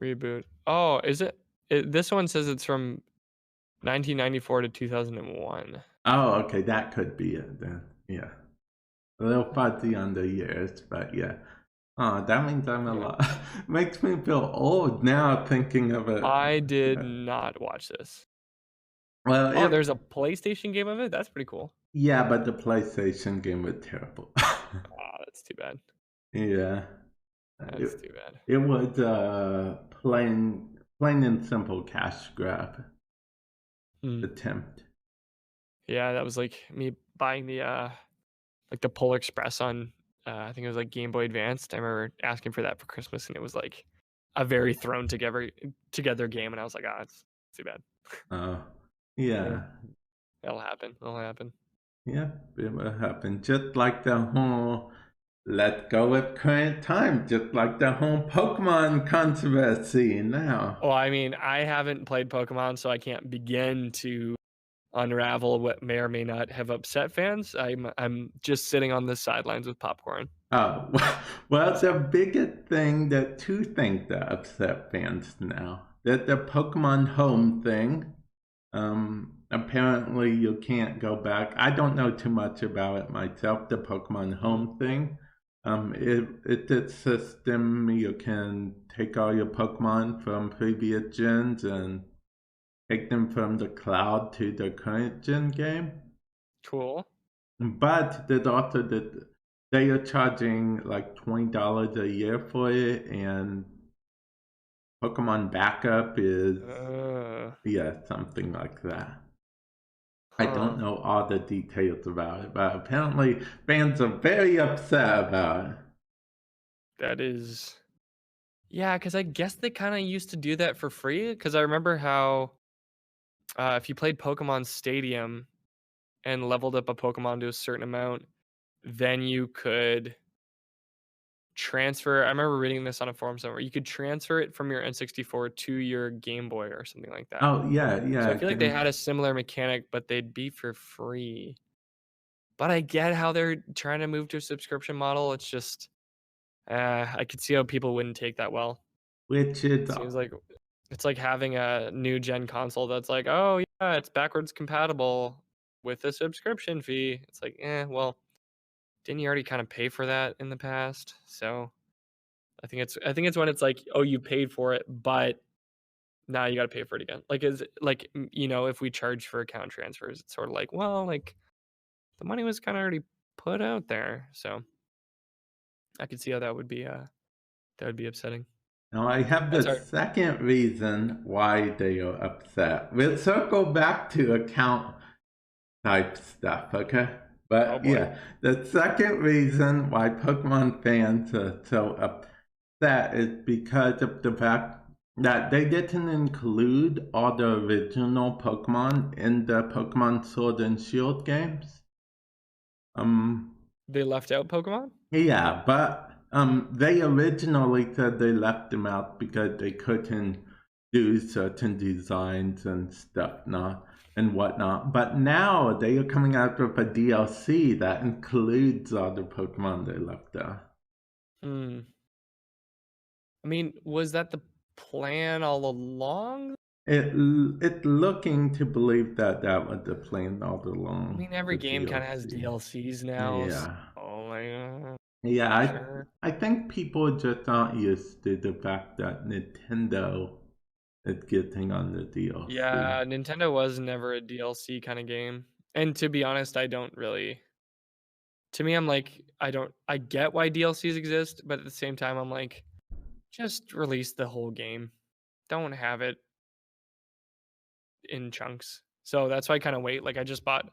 Reboot. Oh, is it? This one says it's from 1994 to 2001. Oh, okay, that could be it then. Yeah. A little fuzzy on the years, but yeah. Oh, that means I'm a Yeah. lot. Makes me feel old now thinking of it. I did Yeah. not watch this. Well, Oh, it there's a PlayStation game of it? That's pretty cool. yeah, but the PlayStation game was terrible. Ah, that's too bad. Yeah. That's It too bad. it was plain and simple cash grab Hmm. attempt. Yeah, that was like me buying like the Polar Express on, I think it was like Game Boy Advanced. I remember asking for that for Christmas, and it was like a very thrown together game, and I was like, ah, it's too bad. Oh, Yeah, yeah. that'll happen. That'll happen. Yeah, it will happen. Just like the whole let's go with current time, just like the whole Pokemon controversy now. Well, I mean, I haven't played Pokemon, so I can't begin to unravel what may or may not have upset fans. I'm just sitting on the sidelines with popcorn. Oh, well, the So, biggest thing, the two things that upset fans now, that the Pokemon Home thing, apparently you can't go back. I don't know too much about it myself, the Pokemon mm, Home thing. It's a system you can take all your Pokemon from previous gens and take them from the cloud to the current gen game. cool. But there's also that they are charging like $20 a year for it, and Pokemon Backup is, Uh, yeah, something like that. I don't huh. know all the details about it, but apparently fans are very upset about it. That is, yeah, because I guess they kind of used to do that for free. Because I remember how if you played Pokemon Stadium and leveled up a Pokemon to a certain amount, then you could transfer. I remember reading this on a forum somewhere. You could transfer it from your N64 to your Game Boy or something like that. Oh, yeah, So yeah, I I feel like they can. had a similar mechanic, but they'd be for free. But I get how they're trying to move to a subscription model. It's just, I could see how people wouldn't take that well. Which is, Seems like it's like having a new gen console that's like, oh yeah, it's backwards compatible with a subscription fee. It's like, well, didn't you already kind of pay for that in the past? So I think it's when it's like, oh, you paid for it, but now you got to pay for it again. Like is like if we charge for account transfers, it's sort of like, well, like the money was kind of already put out there. So I could see how that would be upsetting. now I have That's the hard. second reason why they are upset. We'll circle back to account type stuff, okay? Oh But boy. yeah, the second reason why Pokemon fans are so upset is because of the fact that they didn't include all the original Pokemon in the Pokemon Sword and Shield games. Um, They left out Pokemon? yeah, but they originally said they left them out because they couldn't do certain designs and stuff, not and whatnot. But now they are coming out with a DLC that includes all the Pokemon they left out. Hmm. I mean, was that the plan all along? It's looking to believe that that was the plan all I along. mean, every The game kind of has DLC. DLCs now. So, Yeah, like, yeah. sure. I think people just aren't used to the fact that Nintendo is getting on the DLC. Yeah, Nintendo was never a DLC kind of game. And to be honest, I don't really. To me, I'm like, I get why DLCs exist, but at the same time, I'm like, just release the whole game. Don't have it in chunks. So that's why I kind of wait. Like, I just bought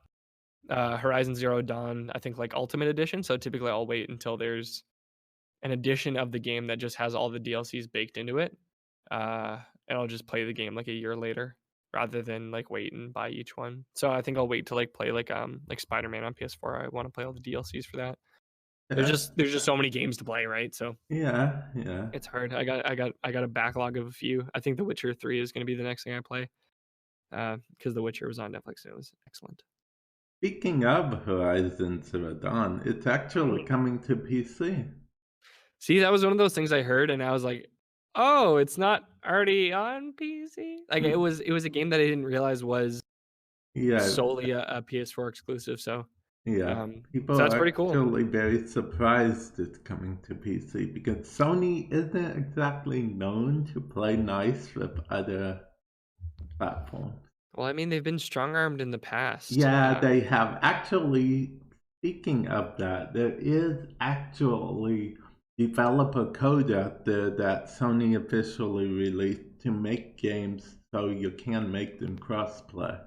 Horizon Zero Dawn, I think like Ultimate Edition. So typically, I'll wait until there's an edition of the game that just has all the DLCs baked into it, and I'll just play the game like a year later rather than like wait and buy each one. So I think I'll wait to like play like Spider-Man on PS4. I want to play all the DLCs for that. There's Yeah, just there's just so many games to play, right? So yeah, yeah. it's hard. I got a backlog of a few. I think The Witcher 3 is going to be the next thing I play because The Witcher was on Netflix and it was excellent. Speaking of Horizon Zero Dawn, it's actually Mm. coming to PC. See, that was one of those things I heard, and I was like, Oh, it's not already on PC? Like, it Mm, was it was a game that I didn't realize was yeah, solely a PS4 exclusive, yeah. so People that's are pretty cool. actually very surprised it's coming to PC because Sony isn't exactly known to play nice with other platforms. Well, I mean, they've been strong-armed in the past. Yeah, they have. Actually, speaking of that, there is actually developer code out there that Sony officially released to make games so you can make them crossplay.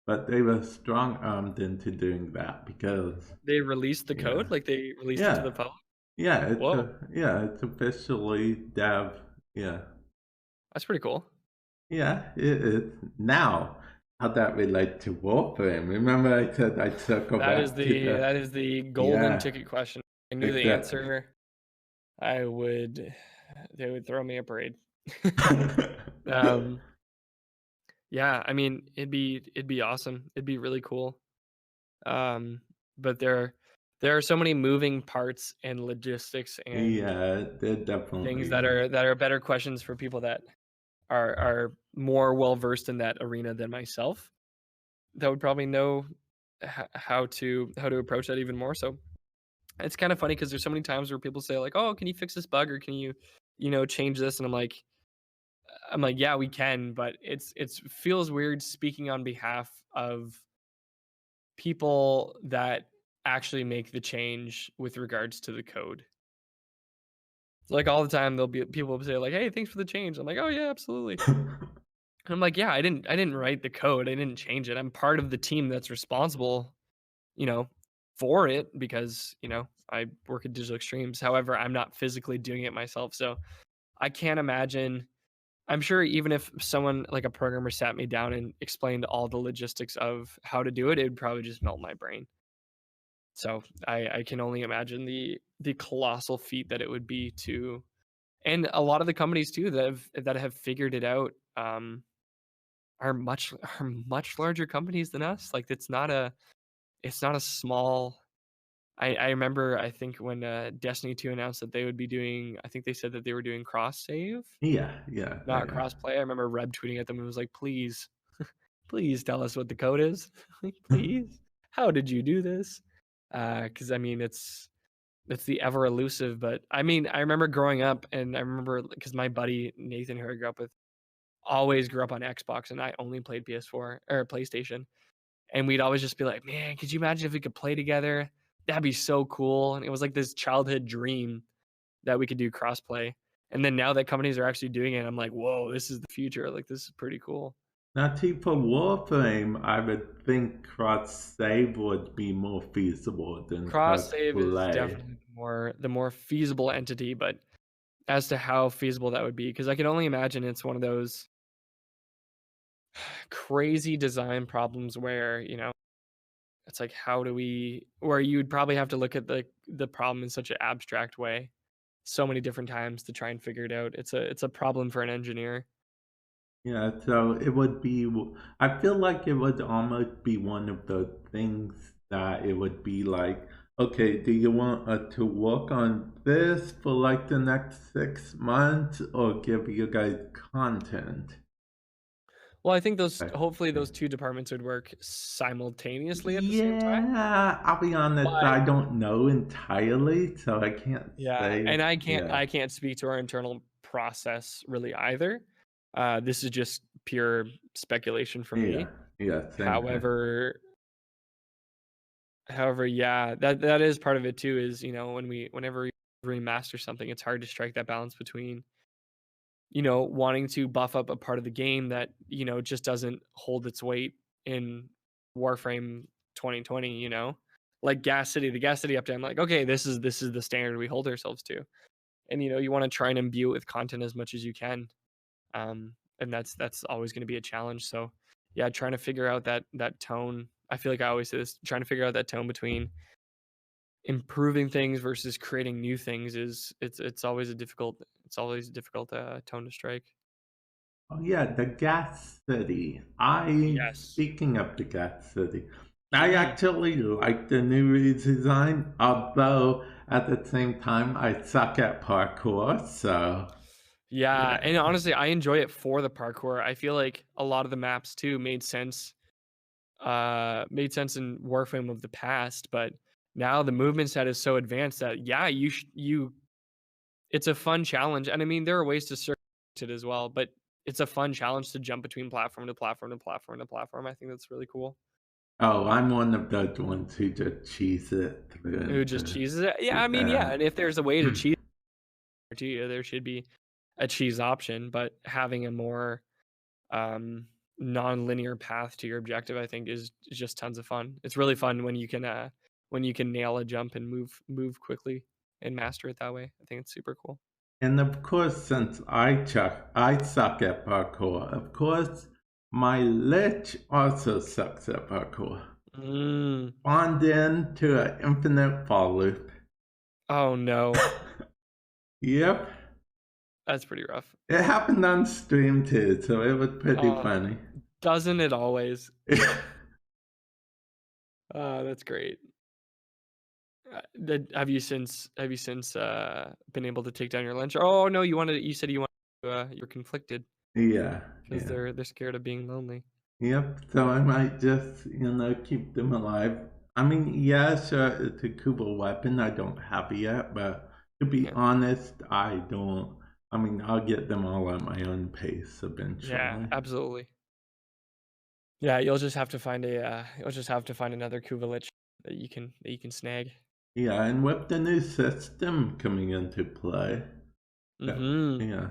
But they were strong armed into doing that because They released the code? yeah. Like, they released it to the Yeah. public? Yeah, Whoa, it's officially dev. Yeah. that's pretty cool. Yeah, it is. Now, how that relate to Warframe? Remember I said I'd circle back to the That is the golden yeah, ticket question. I knew the exactly. answer. I would they would throw me a parade. Um, yeah, I mean, it'd be awesome. It'd be really cool. Um, but there are so many moving parts and logistics and Yeah, there things definitely that is. are better questions for people that are more well versed in that arena than myself. That would probably know how to approach that even more. So it's kind of funny because there's so many times where people say like, "Oh, can you fix this bug or can you change this?" And I'm like, "Yeah, we can," but it's feels weird speaking on behalf of people that actually make the change with regards to the code. Like all the time, there'll be people will say like, "Hey, thanks for the change." I'm like, "Oh yeah, absolutely." And I'm like, "Yeah, I didn't write the code. I didn't change it. I'm part of the team that's responsible, you know, for it because I work at Digital Extremes. However, I'm not physically doing it myself, so I can't imagine. I'm sure even if someone like a programmer sat me down and explained all the logistics of how to do it, it would probably just melt my brain. So I can only imagine the colossal feat that it would be to, and a lot of the companies too that have figured it out are much larger companies than us. Like it's not a small. I remember I think when Destiny 2 announced that they would be doing. I think they said that they were doing cross save, Yeah, yeah, not they cross are. play. I remember Reb tweeting at them and was like, "Please, please tell us what the code is. Like, please, how did you do this?" Because I mean, it's the ever elusive. But I mean, I remember growing up, and I remember because my buddy Nathan, who I grew up with, always grew up on Xbox, and I only played PS4 or PlayStation. And we'd always just be like, "Man, could you imagine if we could play together? That'd be so cool." And it was like this childhood dream that we could do crossplay. And then now that companies are actually doing it, I'm like, "Whoa, this is the future. Like, this is pretty cool." Now, see, for Warframe, I would think cross save would be more feasible than Cross cross save is play. definitely the more feasible entity, but as to how feasible that would be, because I can only imagine it's one of those crazy design problems where, it's like, how do we where you'd probably have to look at the problem in such an abstract way so many different times to try and figure it out. It's a problem for an engineer. Yeah, so it would be. I feel like it would almost be one of the things that it would be like, okay, do you want to work on this for like the next 6 months or give you guys content? Well, I think those Right. hopefully those 2 departments would work simultaneously at the same time, Yeah, I'll be honest, but I don't know entirely, so I can't yeah, say. and I can't Yeah, I can't speak to our internal process really either. This is just pure speculation from yeah, me. yeah, same here. However however, yeah, that is part of it too is, whenever we remaster something, it's hard to strike that balance between, wanting to buff up a part of the game that, just doesn't hold its weight in Warframe 2020, Like Gas City, the Gas City update, I'm like, "Okay, this is the standard we hold ourselves to." And, you wanna try and imbue it with content as much as you can. And that's always gonna be a challenge, so, yeah, trying to figure out that tone. I feel like I always say this, trying to figure out that tone between improving things versus creating new things it's always a difficult tone to strike. Oh yeah, the Gas City. I Yes. speaking of the Gas City, I Mhm. actually like the new redesign, although at the same time I suck at parkour, so Yeah, Yeah. and honestly, I enjoy it for the parkour. I feel like a lot of the maps too made sense in Warframe of the past, but now the movement set is so advanced that yeah, you it's a fun challenge. And I mean, there are ways to circuit it as well, but it's a fun challenge to jump between platform to platform to platform to platform. I think that's really cool. Oh, I'm one of those ones who just cheese it through Who just into cheeses it? Yeah, I mean, yeah, yeah. and if there's a way to cheese it to you, there should be a cheese option, but having a more um non-linear path to your objective, I think is just tons of fun. It's really fun when you can nail a jump and move quickly and master it that way. I think it's super cool. And of course, since I suck at parkour, of course, my lich also sucks at parkour. Mm. Spawned into an infinite fall loop. Oh no. Yep. That's pretty rough. It happened on stream too, so it was pretty Oh, funny. doesn't it always? That's great. Have you since been able to take down your lunch? Oh no, you said you wanted to, you're conflicted Yeah, because yeah. they're scared of being lonely. Yep, so I might just, keep them alive. I mean, yeah, sure, it's a cool weapon. I don't have it yet, but to be Yeah. honest, I don't. I mean, I'll get them all at my own pace Yeah, eventually. absolutely. Yeah, you'll just have to find another Kuvalich that you can snag. Yeah, and with the new system coming into play, Mhm. yeah,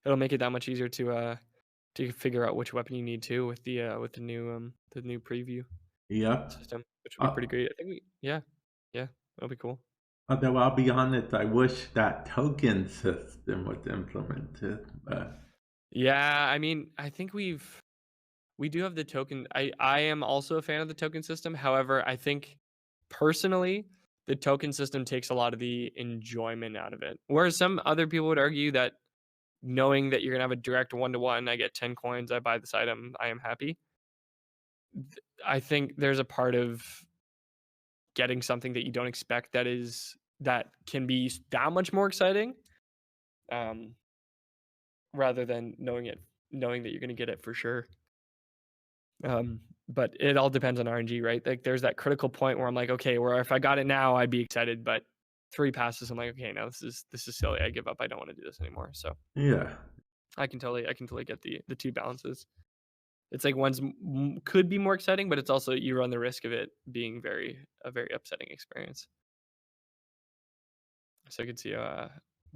It'll make it that much easier to figure out which weapon you need to with the new preview yep. system, which would be pretty Uh, great. I think we yeah. Yeah, that'll be cool. Although I'll be honest, I wish that token system was implemented, but Yeah, I mean, I think we do have the token. I am also a fan of the token system. However, I think personally, the token system takes a lot of the enjoyment out of it. Whereas some other people would argue that knowing that you're gonna have a direct one to one, I get 10 coins, I buy this item, I am happy. I think there's a part of getting something that you don't expect that can be that much more exciting, um, rather than knowing that you're gonna get it for sure. But it all depends on RNG, right? Like there's that critical point where I'm like, okay, where if I got it now, I'd be excited, but 3 passes, I'm like, okay, no, this is silly. I give up. I don't want to do this anymore. So yeah. I can totally get the two balances. It's like could be more exciting, but it's also you run the risk of it being a very upsetting experience. So I could see, but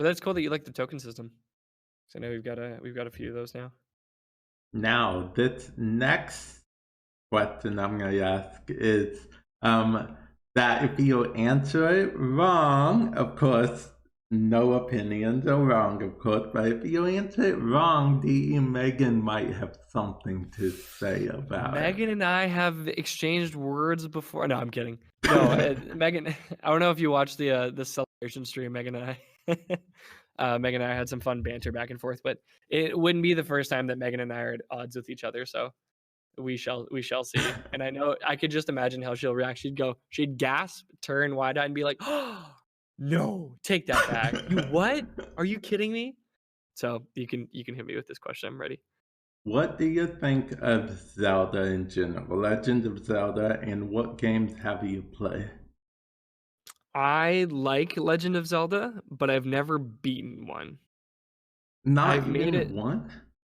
that's cool that you like the token system. So I know we've got a few of those now. Now, this next question I'm going to ask is that if you answer it wrong, of course, no opinions are wrong, of course, but if you answer it wrong, DE Megan might have something to say about it. Megan and I have exchanged words before. No, I'm kidding. No, Megan. I don't know if you watched the celebration stream. Megan and I, Megan and I had some fun banter back and forth, but it wouldn't be the first time that Megan and I are at odds with each other. So we shall see. And I know I could just imagine how she'll react. She'd gasp, turn wide eyed, and be like, "Oh no, take that back! You what? Are you kidding me?" So you can hit me with this question. I'm ready. What do you think of Zelda in general, Legend of Zelda, and what games have you played? I like Legend of Zelda, but I've never beaten one. I've Not made even it one?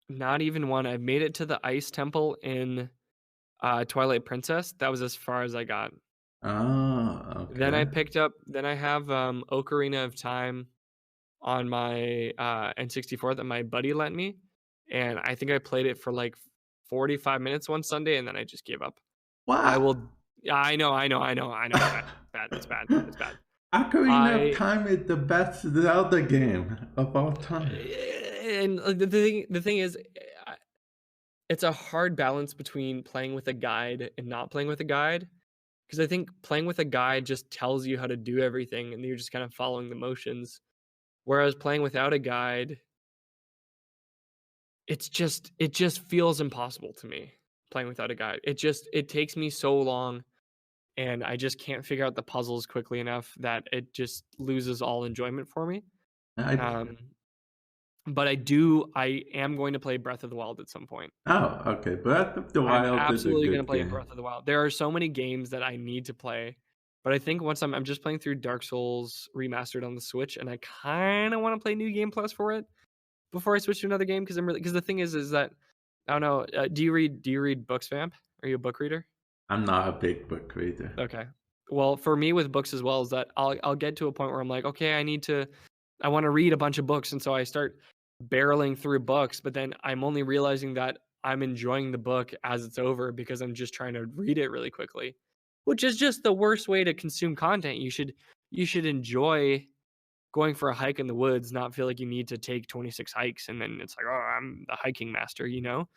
not even one. I've made it to the ice temple in, Twilight Princess. That was as far as I got. Oh, okay. Then I have, Ocarina of Time on my, N64 that my buddy lent me, and I think I played it for, like, 45 minutes one Sunday, and then I just gave up. I What? will Yeah, I know, it's bad, bad, it's bad, it's bad. Ocarina of I Time is the best Zelda game of all time. and, the thing is, it's a hard balance between playing with a guide and not playing with a guide, because I think playing with a guide just tells you how to do everything, and you're just kind of following the motions, whereas playing without a guide, it just feels impossible to me, playing without a guide. It takes me so long, and I just can't figure out the puzzles quickly enough that it just loses all enjoyment for me. I Um But I am going to play Breath of the Wild at some point. Oh, okay. Breath of the I'm Wild is a absolutely gonna good play game. Breath of the Wild. There are so many games that I need to play, but I think once I'm just playing through Dark Souls Remastered on the Switch, and I kinda wanna play New Game Plus for it before I switch to another game because I'm really because the thing is that I don't know, do you read books, Vamp? Are you a book reader? I'm not a big book reader. Okay. Well, for me with books as well is that I'll get to a point where I'm like, "Okay, I wanna read a bunch of books," and so I start barreling through books, but then I'm only realizing that I'm enjoying the book as it's over because I'm just trying to read it really quickly, which is just the worst way to consume content. You should enjoy going for a hike in the woods, not feel like you need to take 26 hikes and then it's like, "Oh, I'm the hiking master," you know?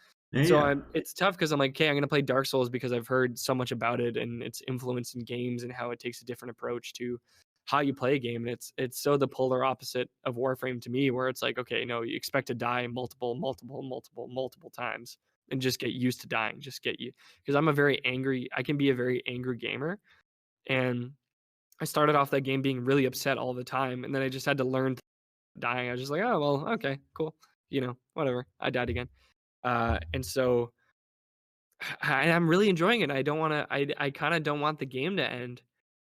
So Yeah. it's tough because 'cause I'm like, "Okay, I'm gonna play Dark Souls because I've heard so much about it and its influence in games and how it takes a different approach to how you play a game." And it's so the polar opposite of Warframe to me where it's like, okay, no, you expect to die multiple times and just get used to dying. Just get you because I can be a very angry gamer. And I started off that game being really upset all the time, and then I just had to learn dying. I was just like, "Oh, well, okay, cool." Whatever. I died again. And so I'm really enjoying it. I don't wanna I kinda don't want the game to end,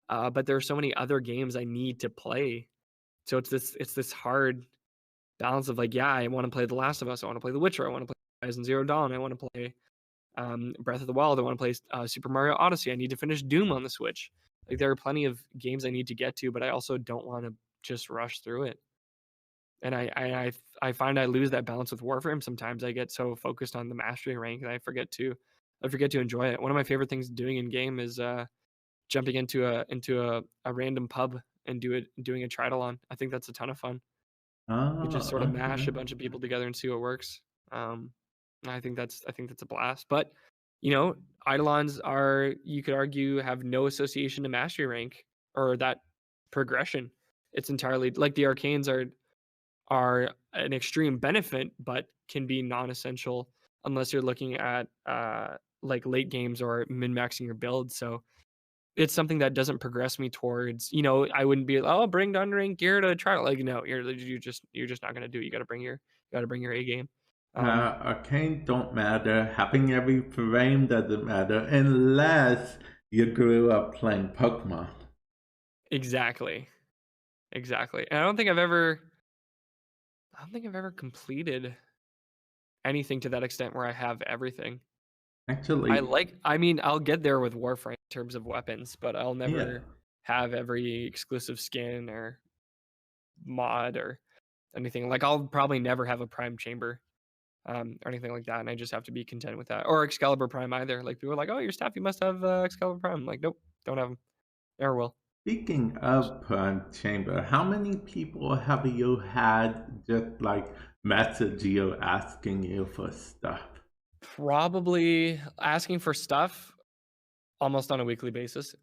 but there are so many other games I need to play. So it's this hard balance of like, yeah, I wanna play The Last of Us, I wanna play The Witcher, I wanna play Horizon Zero Dawn, I wanna play, Breath of the Wild, I wanna play, Super Mario Odyssey, I need to finish Doom on the Switch. Like, there are plenty of games I need to get to, but I also don't wanna just rush through it. And I find I lose that balance with Warframe sometimes. I get so focused on the mastery rank that I forget to enjoy it. One of my favorite things doing in game is jumping into a random pub and doing a triathlon. I think that's a ton of fun. You just Oh, sort of mash a okay. bunch of people together and see what works. I think that's a blast. But you know, eidolons are you could argue have no association to mastery rank or that progression. It's entirely like the arcanes are an extreme benefit, but can be non-essential unless you're looking at like late games or min-maxing your build. So it's something that doesn't progress me towards, I wouldn't be, oh, bring unranked gear to try to like, no, you're just not gonna do it. You gotta bring your A game. Um, Arcane don't matter. Having every frame doesn't matter unless you grew up playing Pokemon. exactly, exactly. And I don't think I've ever completed anything to that extent where I have everything. Actually, I mean, I'll get there with Warframe in terms of weapons, but I'll yeah. never have every exclusive skin or mod or anything. Like, I'll probably never have a Prime Chamber, or anything like that, and I just have to be content with that. Or Excalibur Prime either. Like, people are like, "Oh, your staff, you must have, Excalibur Prime." I'm like, "Nope, don't have them. Never will." Speaking of Prime Chamber, how many people have you had just like message you asking you for stuff? Probably asking for stuff almost on a weekly basis,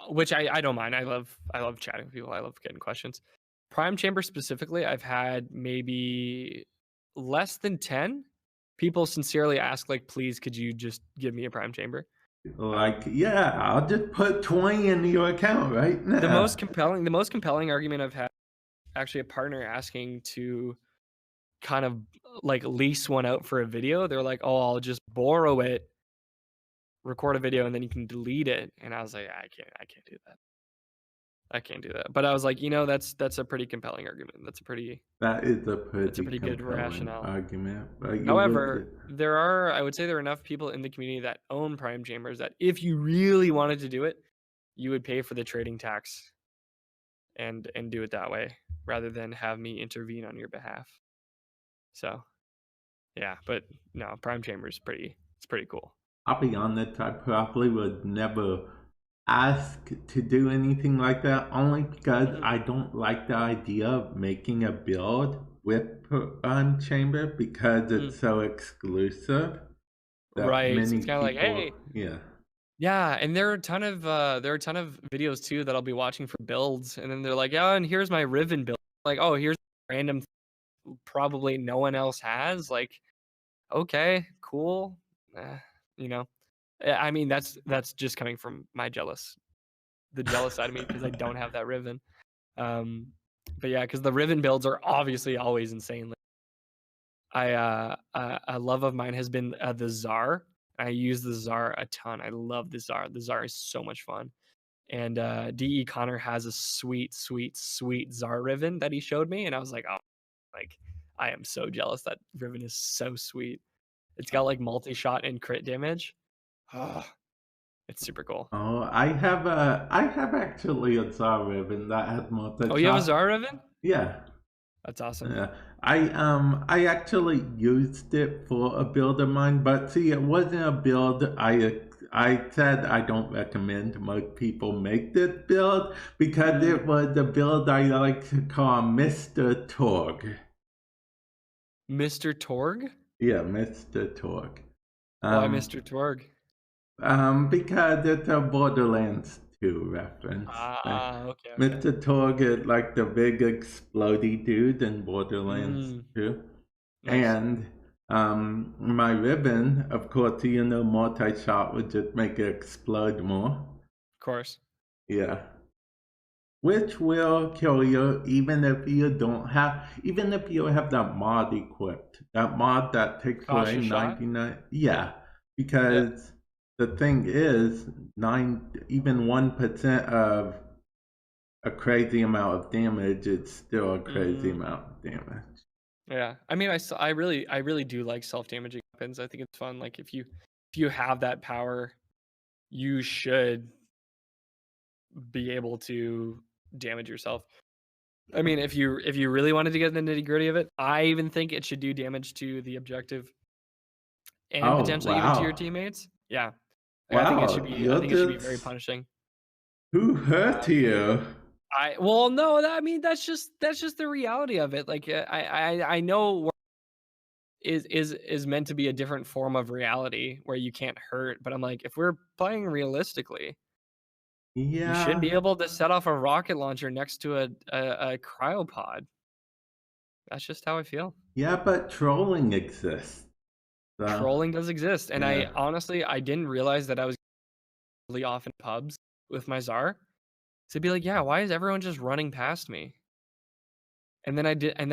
which I don't mind. I love chatting with people. I love getting questions. Prime Chamber specifically, I've had maybe less than 10 people sincerely ask, like, "Please, could you just give me a Prime Chamber?" Like, Um, yeah, I'll just put 20 into your account right the most now. compelling the most compelling argument I've had, actually a partner asking to kind of, like, lease one out for a video. They're like, "Oh, I'll just borrow it, record a video, and then you can delete it." And I was like, "I can't do that. I can't do that." But I was like, that's a pretty compelling argument. That is a That's a pretty pretty good compelling rationale. argument, but you would However, get. I would say there are enough people in the community that own Prime Chambers that if you really wanted to do it, you would pay for the trading tax and do it that way rather than have me intervene on your behalf. So, yeah, but no, Prime Chamber is pretty cool. I'll be honest, I probably would never ask to do anything like that, only because Mhm. I don't like the idea of making a build with Chamber because Mm. it's so exclusive that Right. So many it's kind of like, people, hey, yeah. yeah, and there are a ton of videos too that I'll be watching for builds, and then they're like, yeah, and here's my Riven build. Like, oh, here's random probably no one else has. Like, okay, cool. Eh, you know, I mean, that's just coming from the jealous side of me because I don't have that Riven. Um, But yeah, because the Riven builds are obviously always insane. A love of mine has been the Czar. I use the Czar a ton. I love the Czar. The Czar is so much fun. And DE Connor has a sweet, sweet, sweet Czar Riven that he showed me, and I was like, oh, like I am so jealous. That Riven is so sweet. It's got like multi-shot and crit damage. Oh, it's super cool. Oh, I have actually a Tsar ribbon that has Oh, you have a multi-shot. Czar Riven? Yeah. That's awesome. Yeah, I actually used it for a build of mine, but see, it wasn't a build I said I don't recommend most people make this build because it was a build I like to call Mr. Torg. Mr. Torg? Yeah, Mr. Torg. Why Um, Mr. Torg? because it's a Borderlands 2 reference. Ah, okay, okay. Mr. Torg is like the big explodey dude in Borderlands Mm, 2. nice. And my ribbon, of course, you know, multi-shot would just make it explode more. Of course. Yeah. Which will kill you even if you don't have, even if you have that mod equipped. That mod that takes away Cautious shot? 99. Yeah. Yeah. Because the thing is, even 1% of a crazy amount of damage, it's still a crazy Mm, amount of damage. yeah. I mean, I really do like self-damaging weapons. I think it's fun. Like if you have that power, you should be able to damage yourself. I mean, if you really wanted to get in the nitty-gritty of it, I even think it should do damage to the objective and Oh, potentially even to your wow. teammates. Yeah. Like, Wow, I you're think it should be very just punishing. who hurt Um, you? I well, no, I mean that's just the reality of it. Like I know is meant to be a different form of reality where you can't hurt, but I'm like, if we're playing realistically, you should be Yeah, able to set off a rocket launcher next to a cryopod. That's just how I feel. yeah, but trolling exists. So, Trolling does exist, and I yeah, honestly I didn't realize that I was really off in pubs with my czar. To be like, yeah, why is everyone just running past me? And then I did, and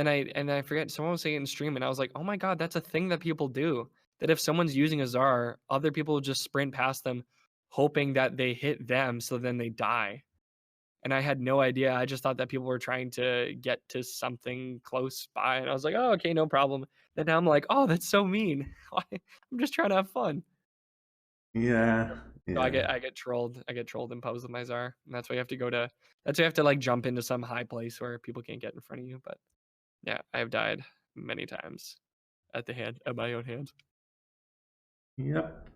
I forget someone was saying it in stream, and I was like, oh my god, that's a thing that people do. That if someone's using a czar, other people will just sprint past them, hoping that they hit them, so then they die. And I had no idea. I just thought that people were trying to get to something close by, and I was like, oh, okay, no problem. Then now I'm like, oh, that's so mean. I'm just trying to have fun. yeah, So yeah, I get trolled. I get trolled and posed with my czar, and that's why you have to go to. That's why you have to like jump into some high place where people can't get in front of you. But yeah, I have died many times at my own hands. yep.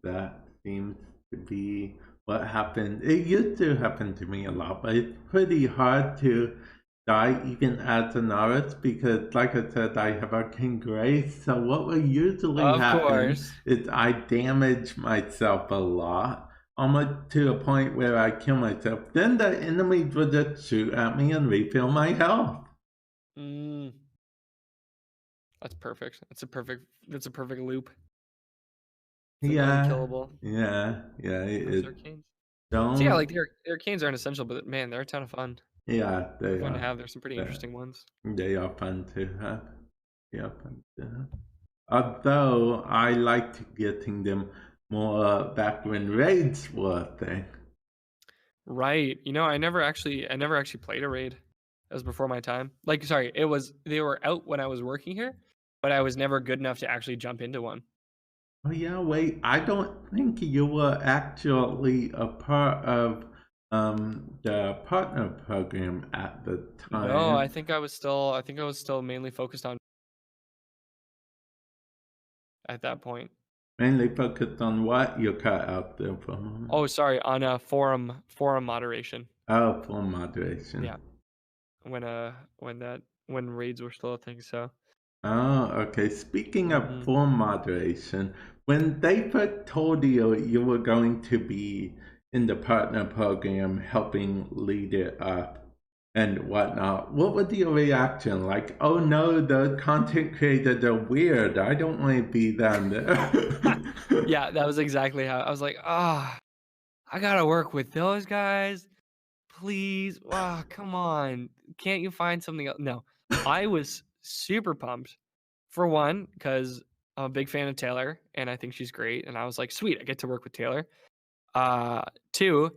That seems to be what happened. It used to happen to me a lot, but it's pretty hard to die even as an artist because, like I said, I have arcane grace. So what will usually Of happen course. is I damage myself a lot, almost to a point where I kill myself. Then the enemies will just shoot at me and refill my health. Mm, that's perfect. That's a perfect loop. It's an Yeah, unkillable. yeah. Those It arcanes. So yeah, like don't. the arcanes aren't essential, but man, they're a ton of fun. Yeah, They're they fun to are. have. There's some pretty interesting ones. They are fun to have. They are fun to have. Although I liked getting them more back when raids were a thing. Right. You know, I never actually played a raid. That was before my time. Like, sorry, they were out when I was working here, but I was never good enough to actually jump into one. Oh yeah, wait. I don't think you were actually a part of the partner program at the No, time. I think I was still mainly focused on at that point. Mainly focused on what you cut out there for a moment. Oh, sorry, on a forum moderation. Oh, for moderation. Yeah. When raids were still a thing, so. Oh, okay. Speaking of Mhm. form moderation, when they first told you you were going to be in the partner program helping lead it up and whatnot, what was your reaction? Like, oh no, the content creators are weird. I don't want to be them there. Yeah, that was exactly how I was like, "Ah, I gotta work with those guys. please, wow, come on, can't you find something else? No, I was super pumped. For one, because I'm a big fan of Taylor, and I think she's great, and I was like, "Sweet, I get to work with Taylor." Uh, 2,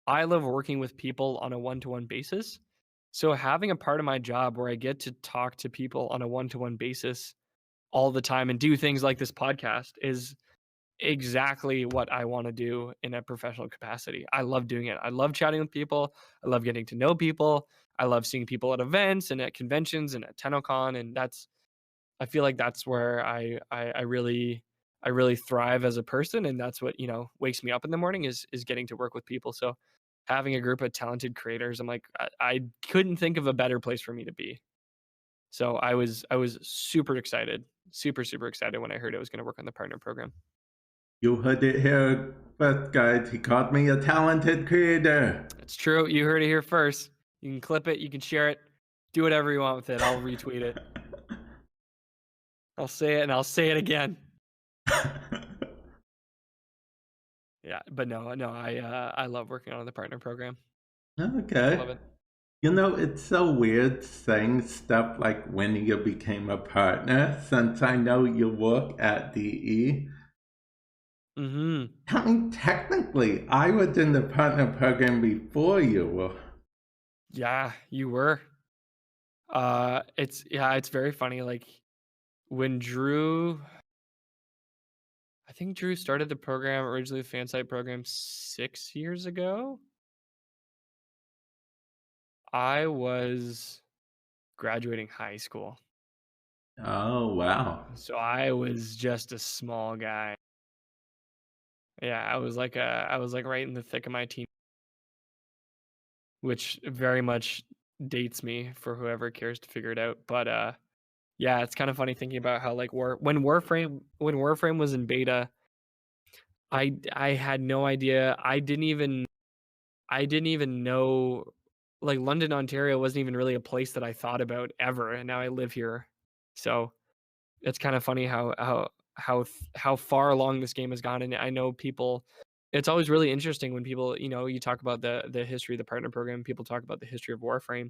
I love working with people on a one-to-one basis. So having a part of my job where I get to talk to people on a one-to-one basis all the time and do things like this podcast is exactly what I wanna do in a professional capacity. I love doing it. I love chatting with people. I love getting to know people. I love seeing people at events and at conventions and at TennoCon, and I feel like that's where I really thrive as a person, and that's what, wakes me up in the morning is getting to work with people. So having a group of talented creators, I'm like, I couldn't think of a better place for me to be. So I was super excited, super, super excited when I heard I was gonna work on the partner program. You heard it here first, guys. He called me a talented creator. It's true. You heard it here first. You can clip it, you can share it, do whatever you want with it. I'll retweet it. I'll say it and I'll say it again. Yeah, but no, I love working on the partner program. I love Okay. it. It's so weird saying stuff like when you became a partner, since I know you work at DE. Mhm. I mean, technically, I was in the partner program before you were. Yeah, you were. It's very funny. Like when I think Drew started the program originally, the fan site program 6 years ago. I was graduating high school, Oh, wow. so I was just a small guy. Yeah, I was like right in the thick of my teen, which very much dates me for whoever cares to figure it out. But yeah, it's kind of funny thinking about how like when Warframe was in beta, I had no idea. I didn't even know like London, Ontario wasn't even really a place that I thought about ever, and now I live here. So, it's kind of funny how far along this game has gone, and I know people it's always really interesting when people, you talk about the history of the partner program, people talk about the history of Warframe.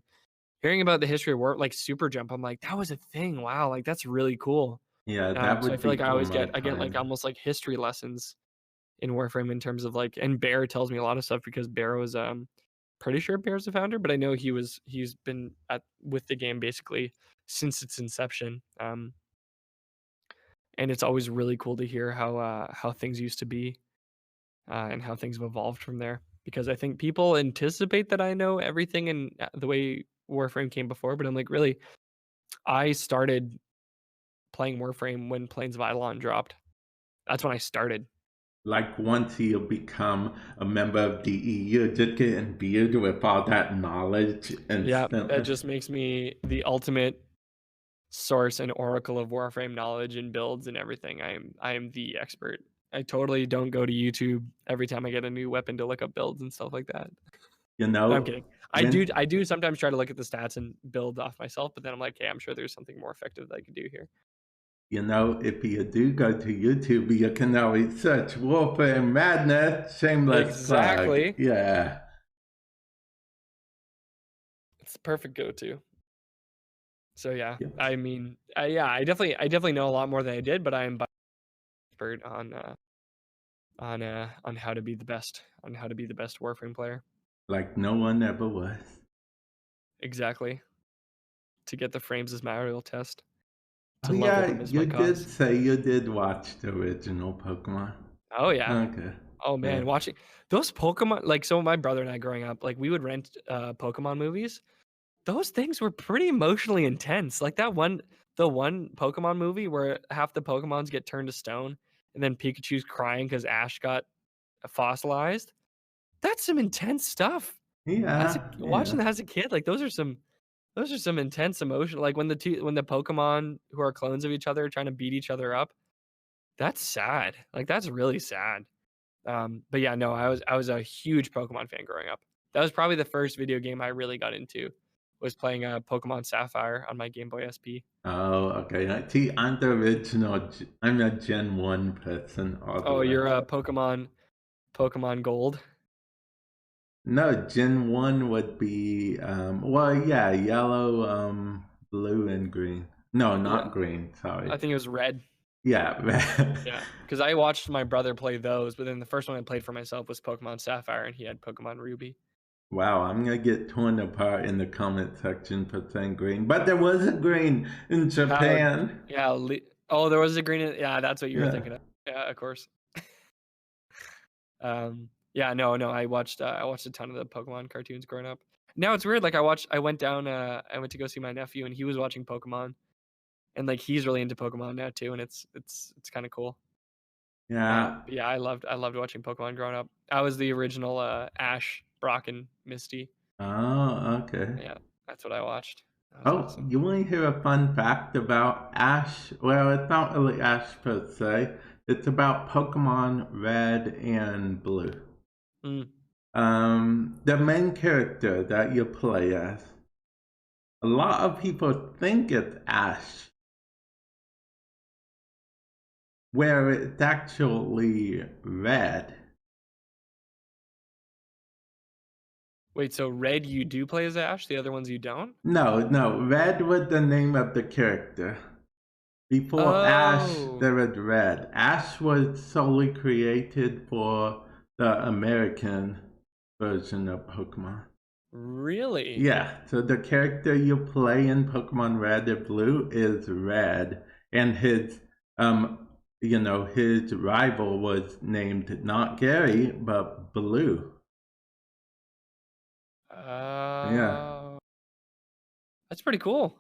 Hearing about the history of like Super Jump, I'm like, "That was a thing. Wow, like that's really cool." Yeah, that So I would feel be like for my I get like time. almost like history lessons in Warframe in terms of like and Bear tells me a lot of stuff because Bear was pretty sure Bear's the founder, but I know he's been at with the game basically since its inception. And it's always really cool to hear how things used to be and how things have evolved from there. Because I think people anticipate that I know everything and the way Warframe came before, but I'm like, really, I started playing Warframe when Plains of Eidolon dropped. That's when I started. Like once you become a member of DE, you just get imbued with all that knowledge Yeah, that instantly. just makes me the ultimate source and oracle of Warframe knowledge and builds and everything. I am the expert. I totally don't go to YouTube every time I get a new weapon to look up builds and stuff like that. You No, I'm know, kidding. when I do sometimes try to look at the stats and build off myself, but then I'm like, hey, I'm sure there's something more effective that I could do here. if you do go to YouTube, you can always search Warframe Madness. Shameless plug. Exactly. Yeah. It's the perfect go-to. So yeah, Yep. I mean, yeah, I definitely know a lot more than I did, but I am by expert on how to be the best Warframe player. Like no one ever was. Exactly. To get the frames as my real test. Oh To level yeah, them is you my did cause. say you did watch the original Pokemon. Oh yeah. Okay. Oh Yeah. man, watching those Pokemon like so my brother and I growing up, like we would rent Pokemon movies. Those things were pretty emotionally intense. Like the one Pokemon movie where half the Pokemons get turned to stone and then Pikachu's crying because Ash got fossilized. That's some intense stuff. Yeah. Watching Yeah. that as a kid, like those are some intense emotion. Like when the Pokemon who are clones of each other are trying to beat each other up. That's sad. Like that's really sad. But yeah, no, I was a huge Pokemon fan growing up. That was probably the first video game I really got into, was playing Pokemon Sapphire on my Game Boy SP. Oh, okay. See, I'm the original. I'm a Gen 1 person all the Oh, way. you're a Pokemon Gold. No, Gen 1 would be, well, yeah, yellow, blue, and green. No, Yeah, not green, sorry. I think it was red. Yeah. Yeah, because I watched my brother play those, but then the first one I played for myself was Pokemon Sapphire, and he had Pokemon Ruby. Wow, I'm gonna get torn apart in the comment section for saying green. But there was a green in How? Japan. Yeah. Oh, there was a green. Yeah, that's what you were Yeah. thinking of. Yeah, of course. Yeah, no, I watched a ton of the Pokemon cartoons growing up. Now it's weird. Like I went down. I went to go see my nephew, and he was watching Pokemon, and like he's really into Pokemon now too, and it's kind of cool. Yeah. But yeah, I loved watching Pokemon growing up. I was the original Ash, Brock, and Misty. Oh, okay. Yeah, that's what I watched. That was Oh, awesome. you want to hear a fun fact about Ash? Well, it's not really Ash per se. It's about Pokemon Red and Blue. Mm. The main character that you play as, a lot of people think it's Ash, where it's actually Red. Wait, so Red you do play as Ash, the other ones you don't? No, Red was the name of the character. Before Ash, Oh, there was Red. Ash was solely created for the American version of Pokemon. really? Yeah, so the character you play in Pokemon Red and Blue is Red, and his rival was named not Gary, but Blue. Yeah, Oh, that's pretty cool.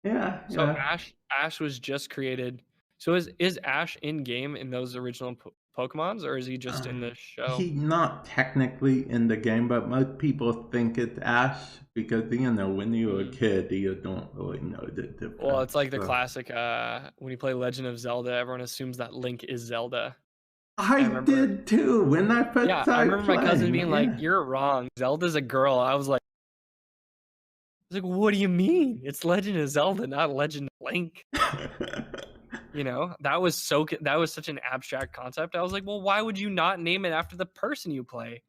So yeah. Ash was just created. So is Ash in game in those original Pokemons, or is he just in the show? He's not technically in the game, but most people think it's Ash because when you're a Mm. kid, you don't really know the Well, it's difference. like the classic when you play Legend of Zelda, everyone assumes that Link is Zelda. I I remember, did too when I first yeah, I started remember my cousin playing. being like, Yeah. "You're wrong. Zelda's a girl." I was like, "What do you mean? It's Legend of Zelda, not Legend of Link." You know, that was such an abstract concept. I was like, "Well, why would you not name it after the person you play?"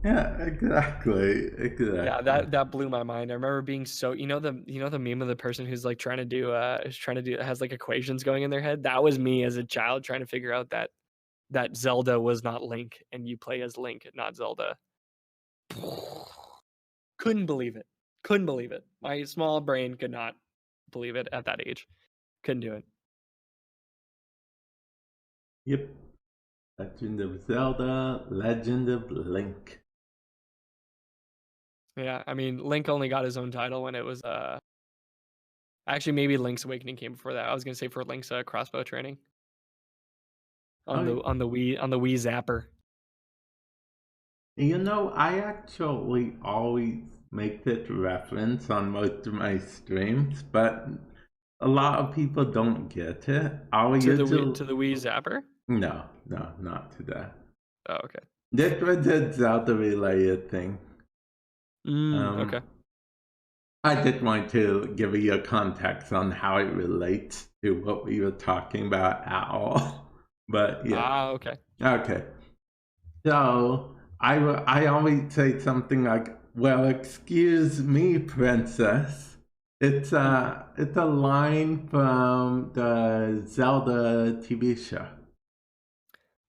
Yeah, exactly. Yeah, Exactly. that blew my mind. I remember being so the meme of the person who's like trying to do has like equations going in their head. That was me as a child trying to figure out that Zelda was not Link and you play as Link, not Zelda. Couldn't believe it. Couldn't believe it. My small brain could not believe it at that age. Couldn't do it. Yep. Legend of Zelda, Legend of Link. Yeah, I mean, Link only got his own title when it was actually maybe Link's Awakening came before that. I was gonna say for Link's crossbow training on Oh, the Wii Zapper. I actually always make this reference on most of my streams, but a lot of people don't get it. I'll usually To the Wii Zapper. no, not to that. Oh, okay. This was a Zelda related thing. Okay. Um, I just want to give you a context on how it relates to what we were talking about at all. But yeah, Ah, okay. okay. So I always say something like, "Well, excuse me, princess." Mhm. It's a line from the Zelda TV show.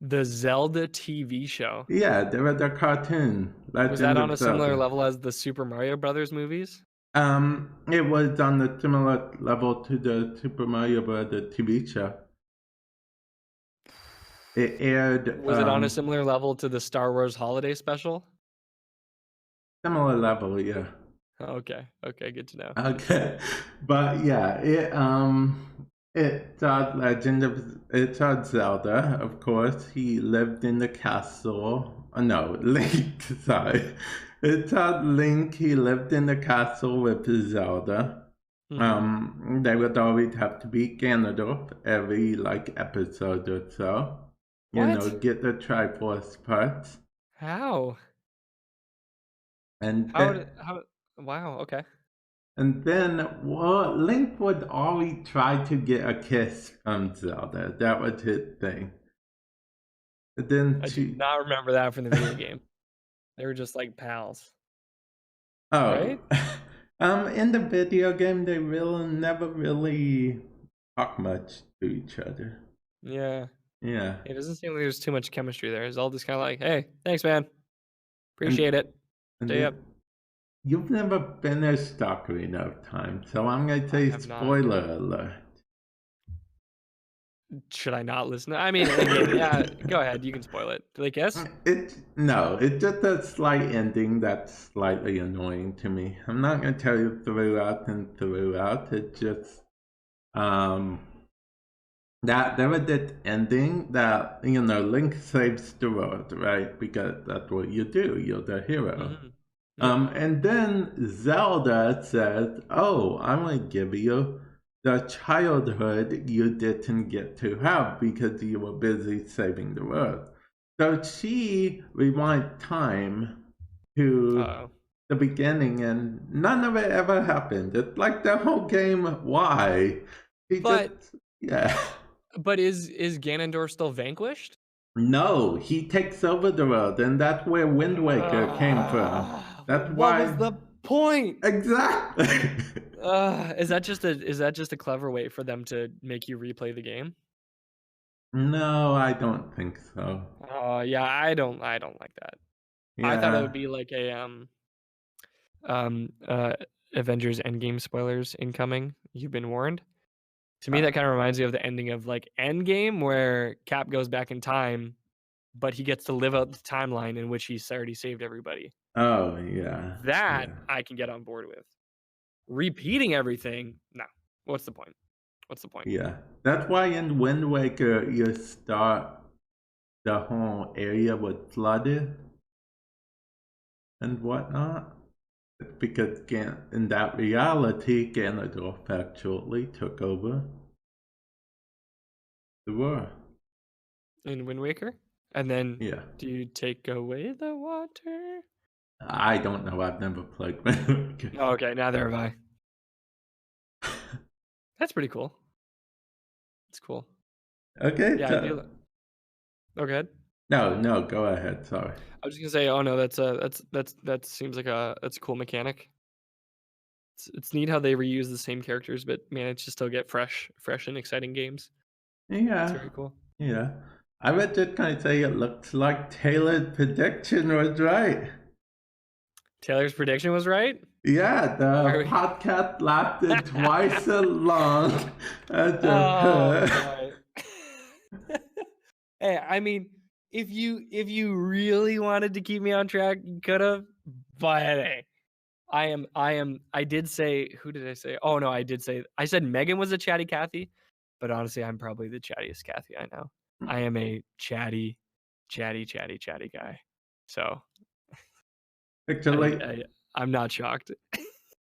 The Zelda TV show. Yeah, there was a cartoon, Was that Legend on of a similar Zelda. level as the Super Mario Brothers movies? It was on a similar level to the Super Mario Bros. TV show. It aired Was it on a similar level to the Star Wars Holiday Special? similar level, yeah. Okay. Okay, good to know. Good to know. Okay, but yeah, it's Zelda. Of course, he lived in the castle. No, Link. Sorry, it's Link. He lived in the castle with Zelda. Mhm. They would always have to beat Ganondorf every episode or so. What? Get the Triforce parts, How? and then How wow, okay. Well, Link would always try to get a kiss from Zelda. That was his thing. And then I do she, not remember that from the video game. They were just like pals, Oh, right? in the video game, they really never really talk much to each other. Yeah. Yeah, It doesn't seem like there's too much chemistry there. It's all just kind of like, hey, thanks, man. Appreciate and it. and Stay up. then you've never finished Ocarina of Time, so I'm gonna I say have not. spoiler alert. Should I not listen? I mean, in game, yeah. Go ahead. You can spoil it. Do they guess? It's just a slight ending that's slightly annoying to me. I'm not gonna tell you throughout and throughout. It just um that there was this ending that Link saves the world, right? Because that's what you do. You're the hero. Mm-hmm. Yep. And then Zelda says, "Oh, I'm gonna give you the childhood you didn't get to have because you were busy saving the world." So she rewind time to Uh-oh. the beginning, and none of it ever happened. It's like the whole game. Why? He just, But yeah. is Ganondorf still vanquished? No, he takes over the world, and that's where Wind Waker came from. That's What was why. the point? Exactly. Is that just a clever way for them to make you replay the game? No, I don't think so. Yeah, I don't like that. I thought it would Yeah. be like a um uh Avengers Endgame spoilers incoming. You've been warned. To me, Uh, that kind of reminds me of the ending of like Endgame, where Cap goes back in time, but he gets to live out the timeline in which he's already saved everybody. oh, yeah. That Yeah. I can get on board with. Repeating everything, no. What's the point? What's the point? Yeah. That's why in Wind Waker, you start the whole area with flooded and whatnot. Because in that reality, Ganondorf actually took over the world. In Wind Waker? And then Yeah. do you take away the water? I don't know. I've never played Wind Waker. Oh, okay, neither have I. That's pretty cool. It's cool. Okay, Yeah, I so do. Oh, good. no, go ahead. Sorry. I was just gonna say, oh no, that seems like that's a cool mechanic. It's neat how they reuse the same characters, but manage to still get fresh and exciting games. It's Yeah, very cool. yeah. I would just kind of say it looks like Taylor's prediction was right. Taylor's prediction was right. Yeah, Are the we? podcast lasted twice as long as Oh the. boy. Hey, I mean, if you really wanted to keep me on track, you could have. But hey, I did say, who did I say? Oh no, I said Megan was a chatty Cathy, but honestly, I'm probably the chattiest Cathy I know. I am a chatty guy. So I, Actually, I I'm not shocked.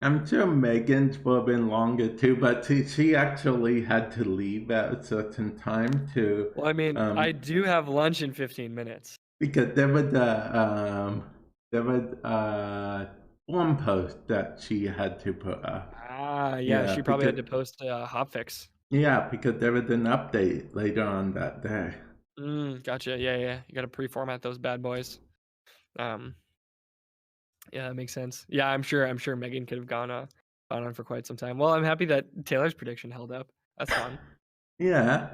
I'm sure Megan's will have been longer too, but she actually had to leave at a certain time to Well, I mean, I um do have lunch in 15 minutes. because there was one post that she had to put up. Yeah, Yeah, she probably had because to post a hotfix. there was an update later on that day. Gotcha. Yeah. You got to pre-format those bad boys. Um, yeah, that makes sense. Yeah, I'm sure Megan could have gone on for quite some time. Well, I'm happy that Taylor's prediction held up. That's fun. Yeah.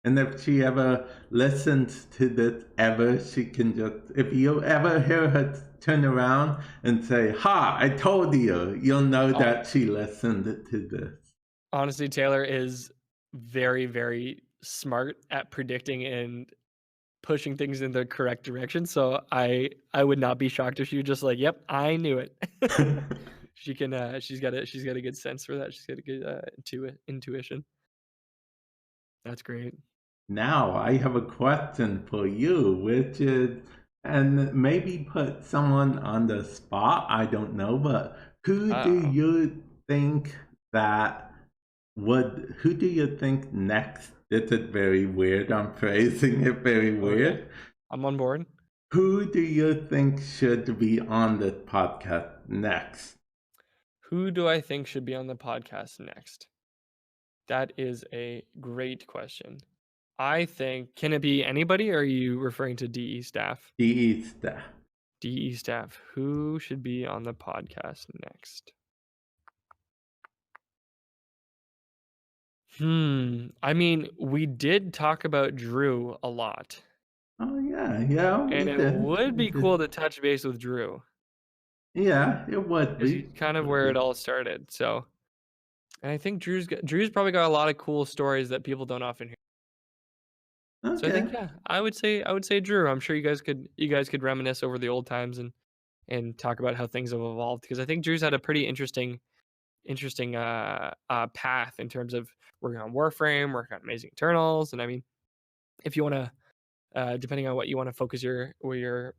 And if she ever listens to this ever, she can just, if you ever hear her turn around and say, "Ha, I told you," you'll know Hon that she listened to this. Honestly, Taylor is very, very smart at predicting and pushing things in the correct direction. So I would not be shocked if she was just like, "Yep, I knew it." She can. She's got a good sense for that. She's got a good intuition. That's great. Now I have a question for you, which is, and maybe put someone on the spot, I don't know, but who do Oh, you think that who do you think next? This is very weird. I'm phrasing it very okay. weird. I'm on board. Who do you think should be on this podcast next? Who do I think should be on the podcast next? That is a great question. I think can it be anybody, or are you referring to DE staff? DE staff. DE staff. Who should be on the podcast next? I mean, we did talk about Drew a lot, Oh yeah, we and it did. would We be did. cool to touch base with Drew Yeah, it would because be. he's kind It of would where it be. all started. So, and I think Drew's probably got a lot of cool stories that people don't often hear. So I Okay. think, yeah, I would say Drew. I'm sure you guys could reminisce over the old times and talk about how things have evolved, because I think Drew's had a pretty interesting path in terms of working on Warframe, working on Amazing Eternals, and I mean, if you want to, depending on what you want to focus your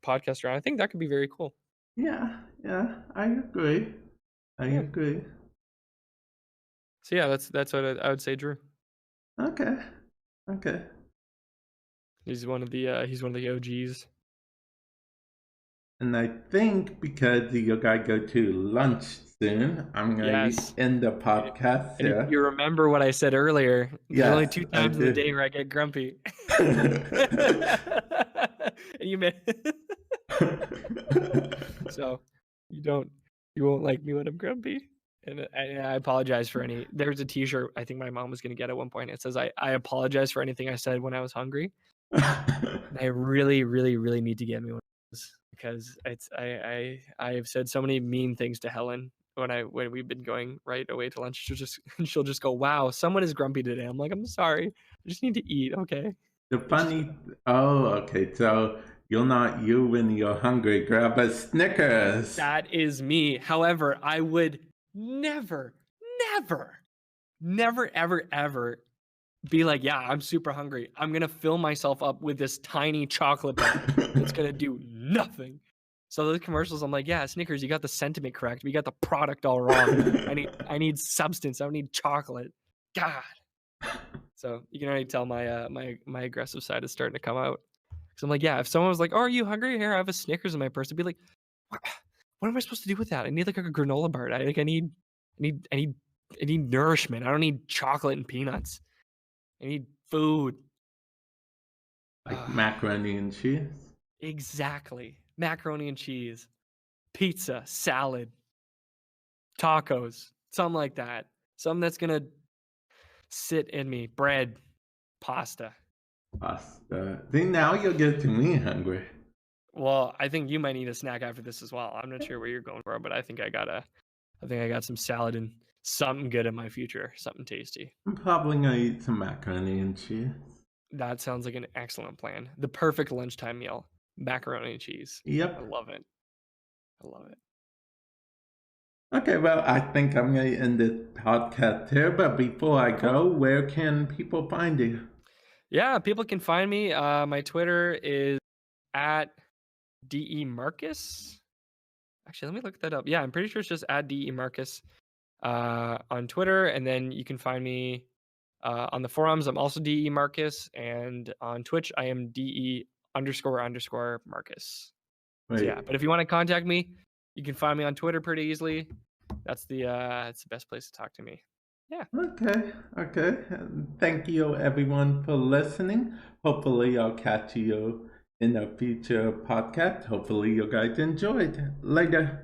podcast around, I think that could be very cool. Yeah, I agree. I Yeah. agree. So yeah, that's what I would say, Drew. Okay. Okay. He's one of the OGs. And I think because you gotta go to lunch soon, I'm gonna Yes. end the And if, podcast and if here. you remember what I said earlier, there's only Yes, two I times in the do. day where I get grumpy. And you may so you won't like me when I'm grumpy. And I apologize for any. There's a T-shirt I think my mom was gonna get at one point. It says I apologize for anything I said when I was hungry. And I really, really, really need to get me one of those, because I have said so many mean things to Helen when we've been going right away to lunch. She'll just go, "Wow, someone is grumpy today." I'm like, "I'm sorry. I just need to eat, okay?" The It's just funny, oh, okay, so you when you're hungry, grab a Snickers. that is me. However, I would never, never, never, ever, ever be like, "Yeah, I'm super hungry. I'm gonna fill myself up with this tiny chocolate bar that's gonna do nothing." So those commercials, I'm like, "Yeah, Snickers, you got the sentiment correct. We got the product all wrong. I need substance. I don't need chocolate." God. So you can already tell my aggressive side is starting to come out. Because I'm like, yeah, if someone was like, "Oh, are you hungry? Here, I have a Snickers in my purse," I'd be like, "What? What am I supposed to do with that? I need like a granola bar. I need nourishment. I don't need chocolate and peanuts. I need food." Like macaroni and cheese. Exactly. Macaroni and cheese, pizza, salad, tacos, something like that. Something that's gonna sit in me. Bread, pasta. Pasta. See, now you'll get to me hungry. Well, I think you might need a snack after this as well. I'm not sure where you're going for, but I think I got some salad and something good in my future, something tasty. I'm probably gonna eat some macaroni and cheese. That sounds like an excellent plan. The perfect lunchtime meal. Macaroni and cheese. I Yep. love it. I love it. Okay, well, I think I'm gonna end this podcast here, but before I Cool. go, where can people find you? Yeah, people can find me. My Twitter is at DE Marcus. Actually, let me look that up. Yeah, I'm pretty sure it's just at DE Marcus on Twitter. And then you can find me on the forums. I'm also DE Marcus. And on Twitch, I am DE___ Marcus. So yeah, Wait. but if you want to contact me, you can find me on Twitter pretty easily. That's the best place to talk to me. Yeah. Okay. Thank you, everyone, for listening. Hopefully, I'll catch you in a future podcast. Hopefully, you guys enjoyed. Later.